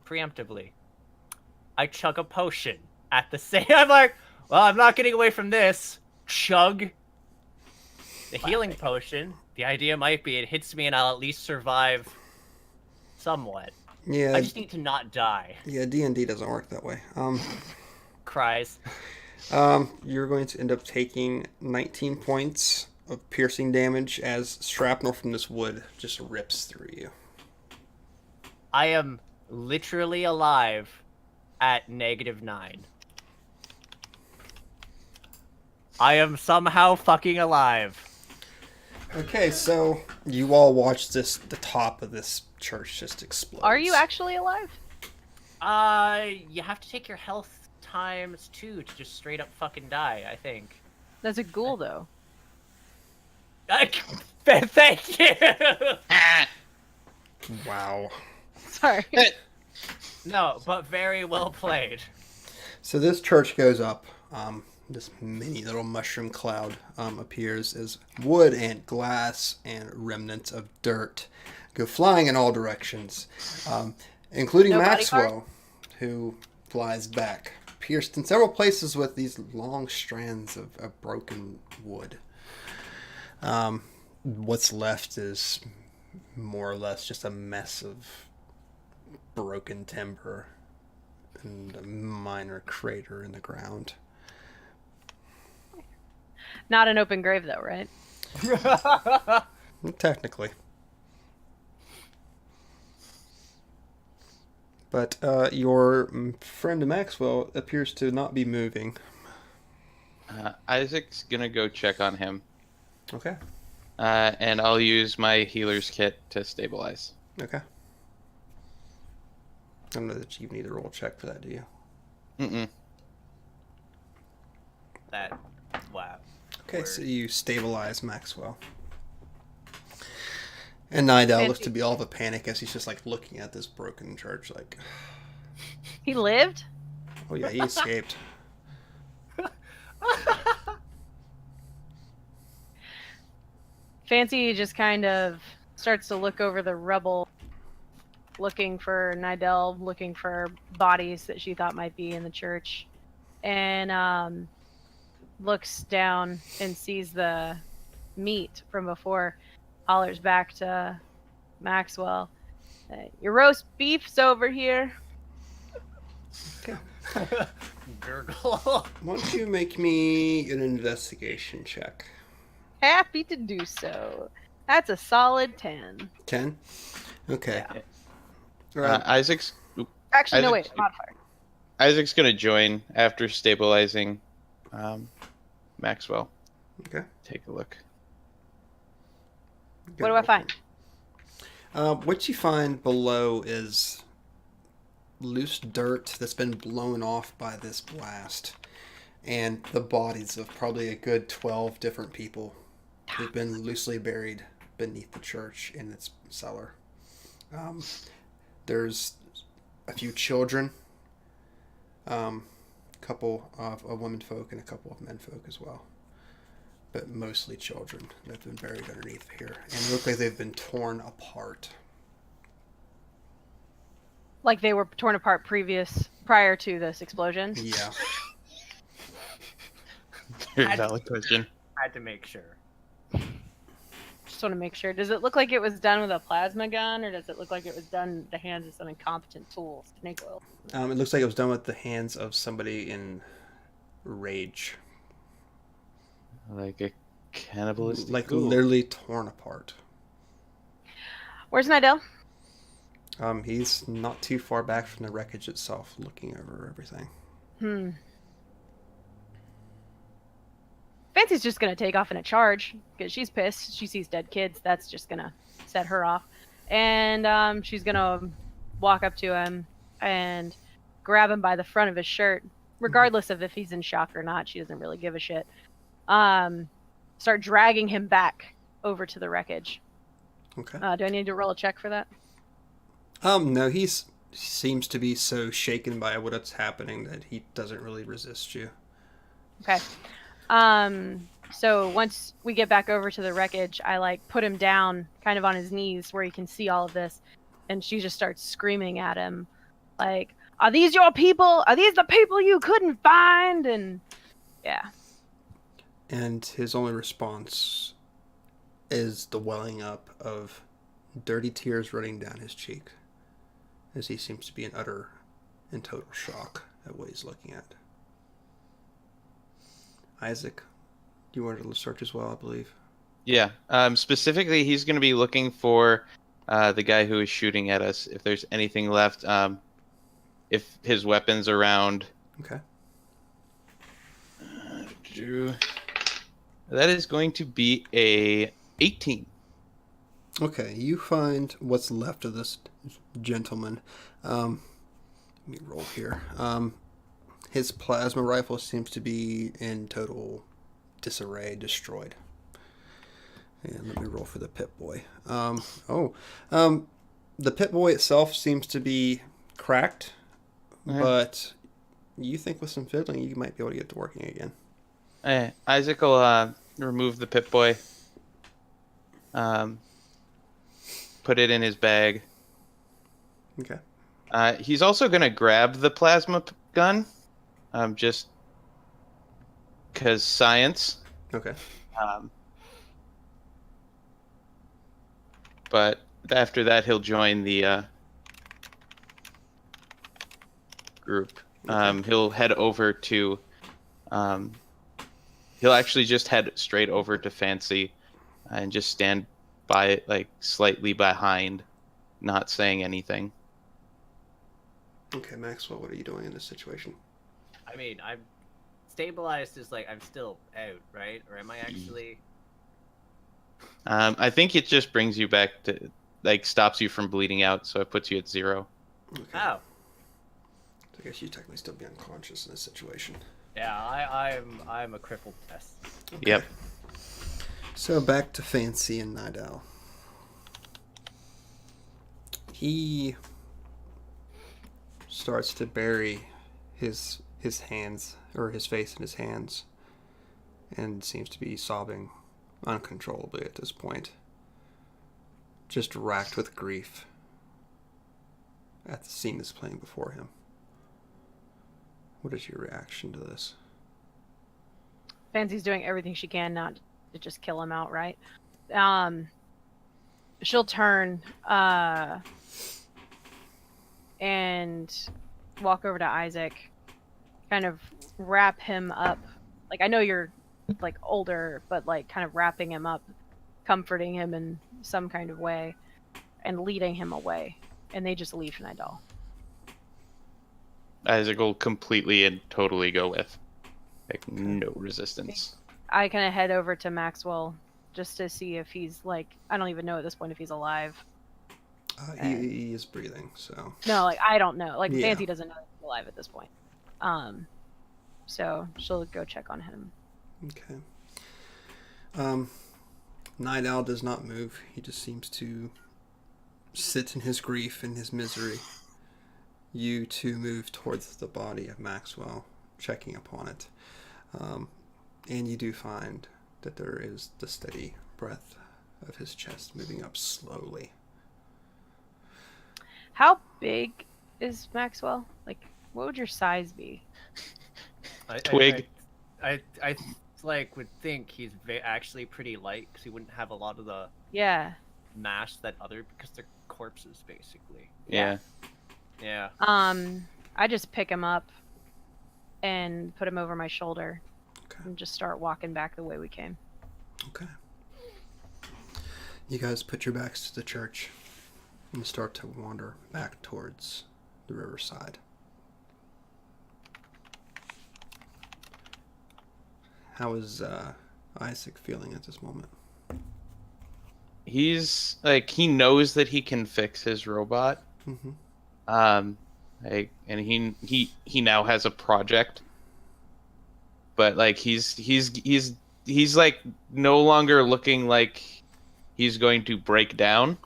Preemptively. I chug a potion at the same... I'm like, well, I'm not getting away from this. Chug. The healing potion, the idea might be it hits me and I'll at least survive somewhat. Yeah. I just need to not die. Yeah, D&D doesn't work that way. Cries. You're going to end up taking 19 points of piercing damage as shrapnel from this wood just rips through you. I am literally alive at -9. I am somehow fucking alive. Okay, so you all watch the top of this church just explode. Are you actually alive? You have to take your health times 2 to just straight up fucking die, I think. That's a ghoul, though. Thank you! Wow. Sorry. No, but very well played. So this church goes up. This mini little mushroom cloud appears as wood and glass and remnants of dirt go flying in all directions, including No Maxwell, who flies back, pierced in several places with these long strands of broken wood. What's left is more or less just a mess of broken timber and a minor crater in the ground. Not an open grave, though, right? Technically. But your friend Maxwell appears to not be moving. Isaac's gonna go check on him. Okay. And I'll use my healer's kit to stabilize. Okay. I don't know that you need a roll check for that, do you? Mm-mm. That... Wow. Okay, Word. so you stabilize Maxwell. And Nidal looks to be all of a panic as he's just like looking at this broken church like... He lived? Oh yeah, he escaped. Fancy just kind of starts to look over the rubble, looking for Nidal, looking for bodies that she thought might be in the church, and looks down and sees the meat from before, hollers back to Maxwell, "Your roast beef's over here." Okay. Gurgle. Why don't you make me an investigation check? Happy to do so. That's a solid 10. 10? Okay. Yeah. Isaac's Actually, no, Isaac's- wait, modifier. Isaac's gonna join after stabilizing Maxwell. Okay. Take a look. What do I find? What you find below is loose dirt that's been blown off by this blast, and the bodies of probably a good 12 different people who've been loosely buried beneath the church in its cellar. There's a few children, couple of women folk and a couple of men folk as well, but mostly children that have been buried underneath here, and it looks like they've been torn apart. Like they were torn apart prior to this explosion? Yeah. Very valid question. Had to make sure. Just want to make sure. Does it look like it was done with a plasma gun, or does it look like it was done at the hands of some incompetent tool? Snake oil. It looks like it was done with the hands of somebody in rage. Like a cannibalistic Like ghoul. literally torn apart. Where's Nidal? He's not too far back from the wreckage itself, looking over everything. Fancy's just gonna take off in a charge because she's pissed. She sees dead kids. That's just gonna set her off, and she's gonna walk up to him and grab him by the front of his shirt, regardless of if he's in shock or not. She doesn't really give a shit. Start dragging him back over to the wreckage. Okay. Do I need to roll a check for that? No, he's seems to be so shaken by what's happening that he doesn't really resist you. Okay. So once we get back over to the wreckage, I like put him down kind of on his knees where he can see all of this, and she just starts screaming at him like, "Are these your people? Are these the people you couldn't find?" And yeah. And his only response is the welling up of dirty tears running down his cheek, as he seems to be in utter and total shock at what he's looking at. Isaac, you wanted to search as well, I believe. Yeah. Specifically, he's going to be looking for the guy who is shooting at us. If there's anything left, if his weapon's around. Okay. That is going to be a 18. Okay, you find what's left of this gentleman. Let me roll here. His plasma rifle seems to be in total disarray, destroyed. And let me roll for the Pip-Boy. The Pip-Boy itself seems to be cracked, but you think with some fiddling you might be able to get it to working again. Isaac will remove the Pip-Boy, put it in his bag. Okay. He's also going to grab the plasma gun, just because science. Okay. But after that, he'll join the group. He'll head over to... he'll actually just head straight over to Fancy and just stand by it, like, slightly behind, not saying anything. Okay, Maxwell, what are you doing in this situation? I mean, I'm stabilized as, like, I'm still out, right? Or am I actually... I think it just brings you back to, like, stops you from bleeding out, so it puts you at 0. Okay. Oh. I guess you technically still be unconscious in this situation. Yeah, I'm a crippled mess. Okay. Yep. So back to Fancy and Nidal. He starts to bury his hands, or his face in his hands, and seems to be sobbing uncontrollably at this point. Just racked with grief at the scene that's playing before him. What is your reaction to this? Fancy's doing everything she can not to just kill him outright. She'll turn and walk over to Isaac, kind of wrap him up. Like, I know you're like older, but like kind of wrapping him up, comforting him in some kind of way, and leading him away. And they just leave Nidal. Isaac will completely and totally go with. Like, no resistance. I kind of head over to Maxwell just to see if he's like, I don't even know at this point if he's alive. He is breathing, so. No, like, I don't know. Like, Yeah. Fancy doesn't know if he's alive at this point. So she'll go check on him. Okay. Nidal does not move. He just seems to sit in his grief and his misery. You two move towards the body of Maxwell, checking upon it. And you do find that there is the steady breath of his chest moving up slowly. How big is Maxwell? Like, what would your size be? Twig. I like would think he's actually pretty light because he wouldn't have a lot of the Yeah. mass that other because they're corpses basically. Yeah. Yeah. I just pick him up and put him over my shoulder Okay. and just start walking back the way we came. Okay. You guys put your backs to the church and start to wander back towards the riverside. How is Isaac feeling at this moment? He's like, he knows that he can fix his robot. Mm-hmm. Like, and he now has a project. But like he's like no longer looking like he's going to break down.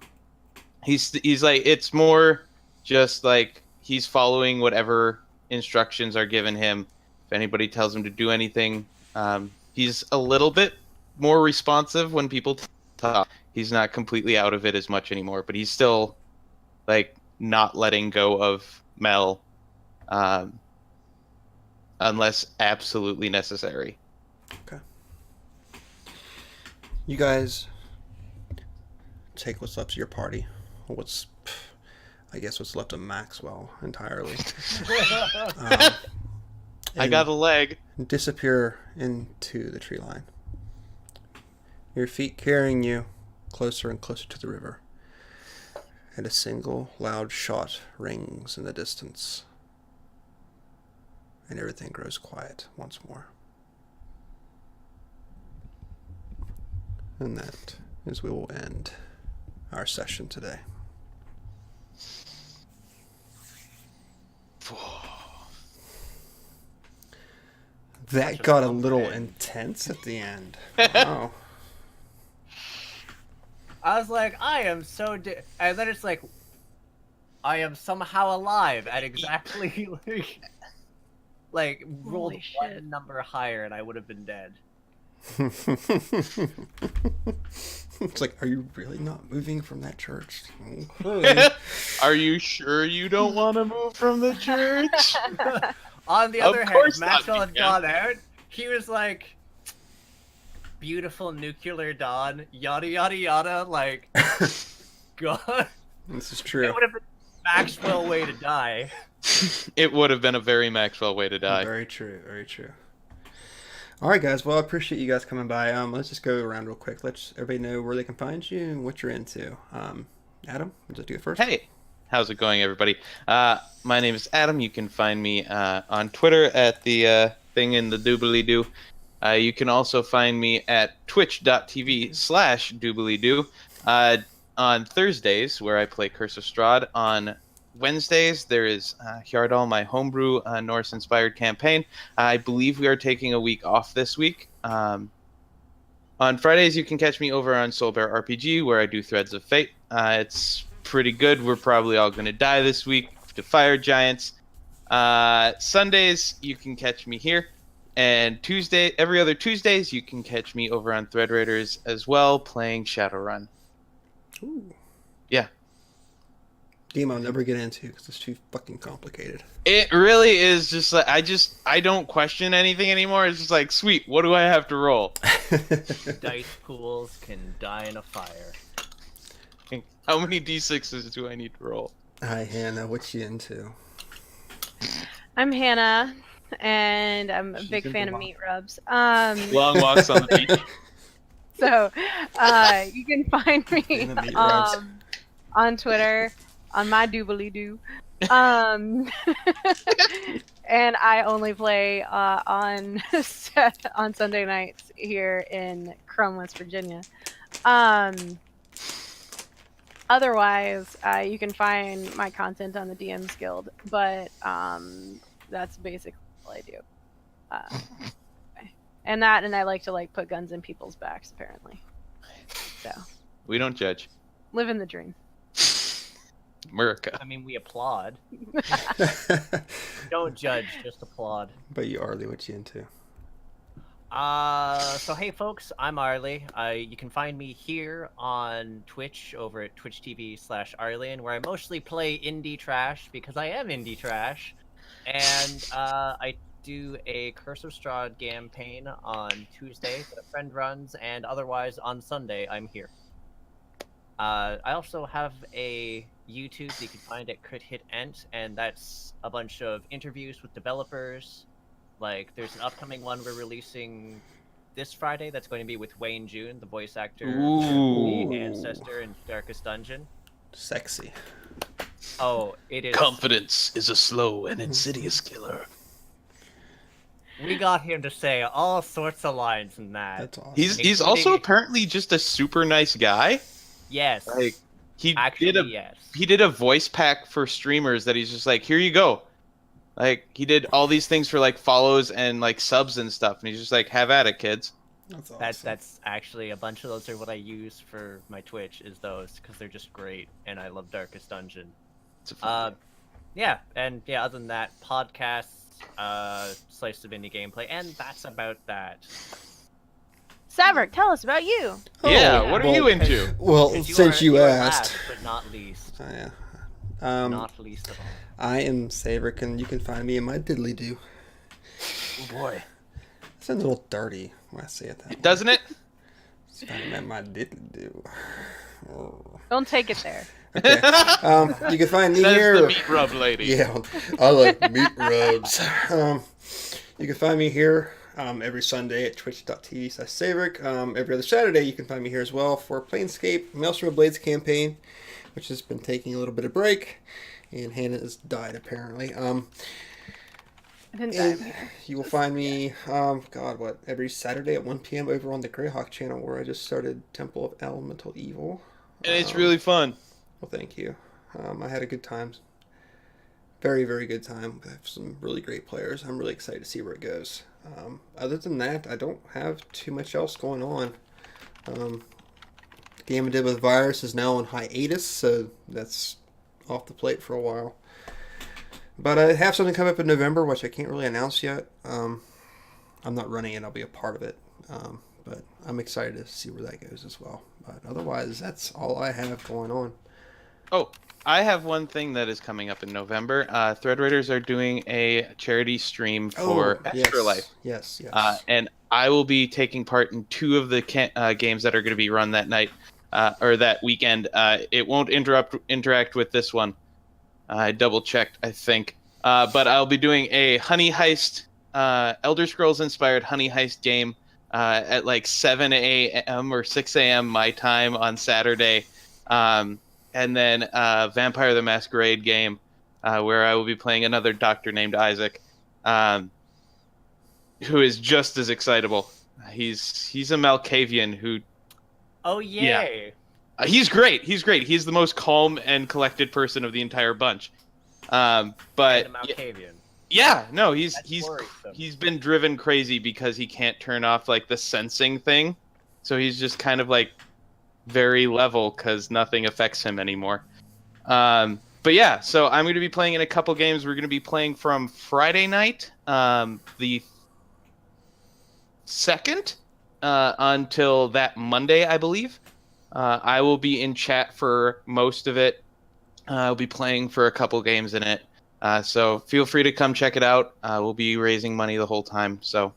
He's like, it's more just like he's following whatever instructions are given him. If anybody tells him to do anything, he's a little bit more responsive when people talk. He's not completely out of it as much anymore, but he's still like not letting go of Mel unless absolutely necessary. Okay. You guys take what's left of your party. What's left of Maxwell entirely. I got a leg. Disappear into the tree line. Your feet carrying you closer and closer to the river. And a single loud shot rings in the distance. And everything grows quiet once more. And that is where we will end our session today. That got a little intense at the end. Wow. I was like, I am so and then it's like, I am somehow alive at exactly like rolled Holy one shit. number higher and I would have been dead. It's like, are you really not moving from that church? Okay. Are you sure you don't want to move from the church? On the Of other hand, course not, Maxwell had man. gone out. He was like, beautiful nuclear dawn, yada yada yada. Like, God, This is it true. would have been Maxwell way to die. It would have been a very Maxwell way to die. Very true. Very true. All right, guys. Well, I appreciate you guys coming by. Let's just go around real quick. Let everybody know where they can find you and what you're into. Adam, would you do it first? Hey, how's it going, everybody? My name is Adam. You can find me on Twitter at the thing in the doobly-doo. You can also find me at twitch.tv/doobly-doo. On Thursdays, where I play Curse of Strahd. On Wednesdays, there is Hjarldal, my homebrew Norse-inspired campaign. I believe we are taking a week off this week. On Fridays, you can catch me over on Soulbear RPG, where I do Threads of Fate. It's pretty good. We're probably all going to die this week to fire giants. Sundays, you can catch me here. And every other Tuesdays, you can catch me over on Thread Raiders as well, playing Shadowrun. Ooh. Yeah. Game I'll never get into because it's too fucking complicated. It really is just like, I don't question anything anymore. It's just like, sweet, what do I have to roll? Dice pools can die in a fire. How many d6s do I need to roll? Hi, Hannah. What you into? I'm Hannah, and I'm a She's big fan into of what? meat rubs. Long walks on the beach. So, you can find me In the meat rubs. on Twitter, on my doobly-doo. And I only play on Sunday nights here in Crum, West Virginia. Otherwise, you can find my content on the DM's Guild, but that's basically all I do. And I like to like put guns in people's backs, apparently. So, We don't judge. living the dream. America. I mean, we applaud. Don't judge, just applaud. But you, Arlie, what you into? So hey folks, I'm Arlie. You can find me here on Twitch over at twitch.tv/Arlyeon, where I mostly play indie trash because I am indie trash. And I do a Curse of Strahd campaign on Tuesday that a friend runs, and otherwise on Sunday I'm here. I also have a YouTube that you can find at Crit Hit Ent, and that's a bunch of interviews with developers. Like, there's an upcoming one we're releasing this Friday that's going to be with Wayne June, the voice actor of Ooh. the Ancestor in Darkest Dungeon. Sexy. Oh, it is. Confidence is a slow and insidious killer. We got him to say all sorts of lines in that. That's awesome. He's also apparently just a super nice guy. Yes. Like he Actually, yes. he did a voice pack for streamers that he's just like, here you go. Like he did all these things for like follows and like subs and stuff, and he's just like, have at it, kids. That's awesome. That's actually a bunch of those are what I use for my Twitch, is those, because they're just great, and I love Darkest Dungeon. It's a fun game. Yeah, and yeah, other than that, podcasts, slice of indie gameplay, and that's about that. Saevrick, tell us about you. Yeah, yeah. what are you into? Well, Because since you are asked, last, but not least. yeah. Not least of all. I am Saevrick, and you can find me in my diddly do. Oh boy. It sounds a little dirty when I say it that way. Doesn't it? Find me at my diddly do. Don't take it there. Okay. You can find me Says here. the meat rub lady. Yeah, I like meat rubs. You can find me here every Sunday at twitch.tv/Saevrick. Every other Saturday, you can find me here as well for Planescape Maelstrom of Blades campaign, which has been taking a little bit of break, and Hannah has died apparently. I didn't And die. you will find me, every Saturday at 1 p.m. over on the Greyhawk channel, where I just started Temple of Elemental Evil. And it's really fun. Well, thank you. I had a good time. Very, very good time. I have some really great players. I'm really excited to see where it goes. Other than that, I don't have too much else going on. The game I did with Virus is now on hiatus, so that's off the plate for a while. But I have something coming up in November, which I can't really announce yet. I'm not running it. I'll be a part of it. But I'm excited to see where that goes as well. But otherwise, that's all I have going on. Oh, I have one thing that is coming up in November. Threadwriters are doing a charity stream for Extra Life. Yes. And I will be taking part in 2 of the games that are going to be run that night, or that weekend. It won't interact with this one. I double-checked, I think. But I'll be doing a Honey Heist, Elder Scrolls-inspired Honey Heist game at like 7 a.m. or 6 a.m. my time on Saturday. And then Vampire the Masquerade game, where I will be playing another doctor named Isaac, who is just as excitable. He's a Malkavian who... Oh, yay! Yeah. He's great. He's the most calm and collected person of the entire bunch. But And a Malkavian. yeah, no, he's worrisome. he's been driven crazy because he can't turn off like the sensing thing. So he's just kind of like very level because nothing affects him anymore. But yeah, so I'm going to be playing in a couple games. We're going to be playing from Friday night, the 2nd, until that Monday, I believe. I will be in chat for most of it. I'll be playing for a couple games in it. So feel free to come check it out. We'll be raising money the whole time. So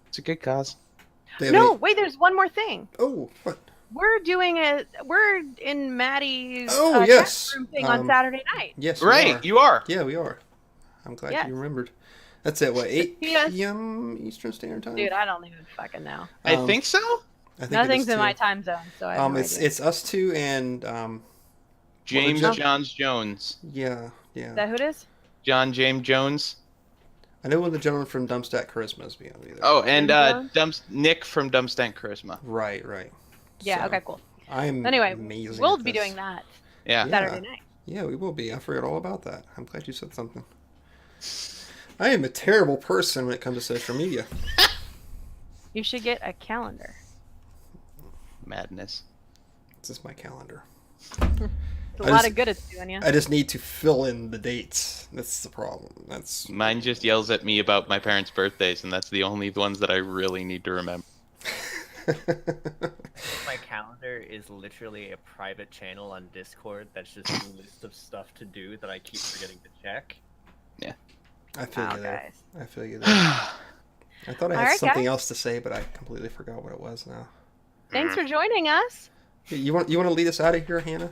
it's a good cause. No, wait, there's one more thing. Oh, what? We're in Maddie's yes. chat room thing on Saturday night. Yes, Right, you are. Yeah, we are. I'm glad Yes. you remembered. That's at what, 8 Yes. p.m. Eastern Standard Time? Dude, I don't even fucking know. I think so. I think Nothing's it is in my too. time zone, so I have no idea. It's us two and James John- Johns Jones. yeah. Is that who it is? John James Jones. I know one of the gentlemen from Dumpstat Charisma is being there. Oh, and James Nick from Dumpstank Charisma. Right. Yeah, So, okay, cool. I'm Anyway, amazing. we'll at be this. doing that Yeah. Saturday night. Yeah, we will be. I forgot all about that. I'm glad you said something. I am a terrible person when it comes to social media. You should get a calendar. Madness. This is my calendar. It's a I lot just- of good it's doing you. I just need to fill in the dates. That's the problem. That's Mine just yells at me about my parents' birthdays, and that's the only ones that I really need to remember. My calendar is literally a private channel on Discord that's just a list of stuff to do that I keep forgetting to check. I feel Wow, you there. guys. I feel you there. I thought I had Alright, something guys. else to say, but I completely forgot what it was now. Thanks for joining us. You want to lead us out of here, Hannah?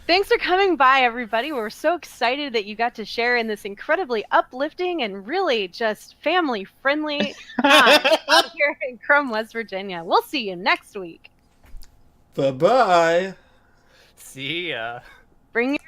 Thanks for coming by, everybody. We're so excited that you got to share in this incredibly uplifting and really just family-friendly time out here in Crum, West Virginia. We'll see you next week. Bye-bye. See ya. Bring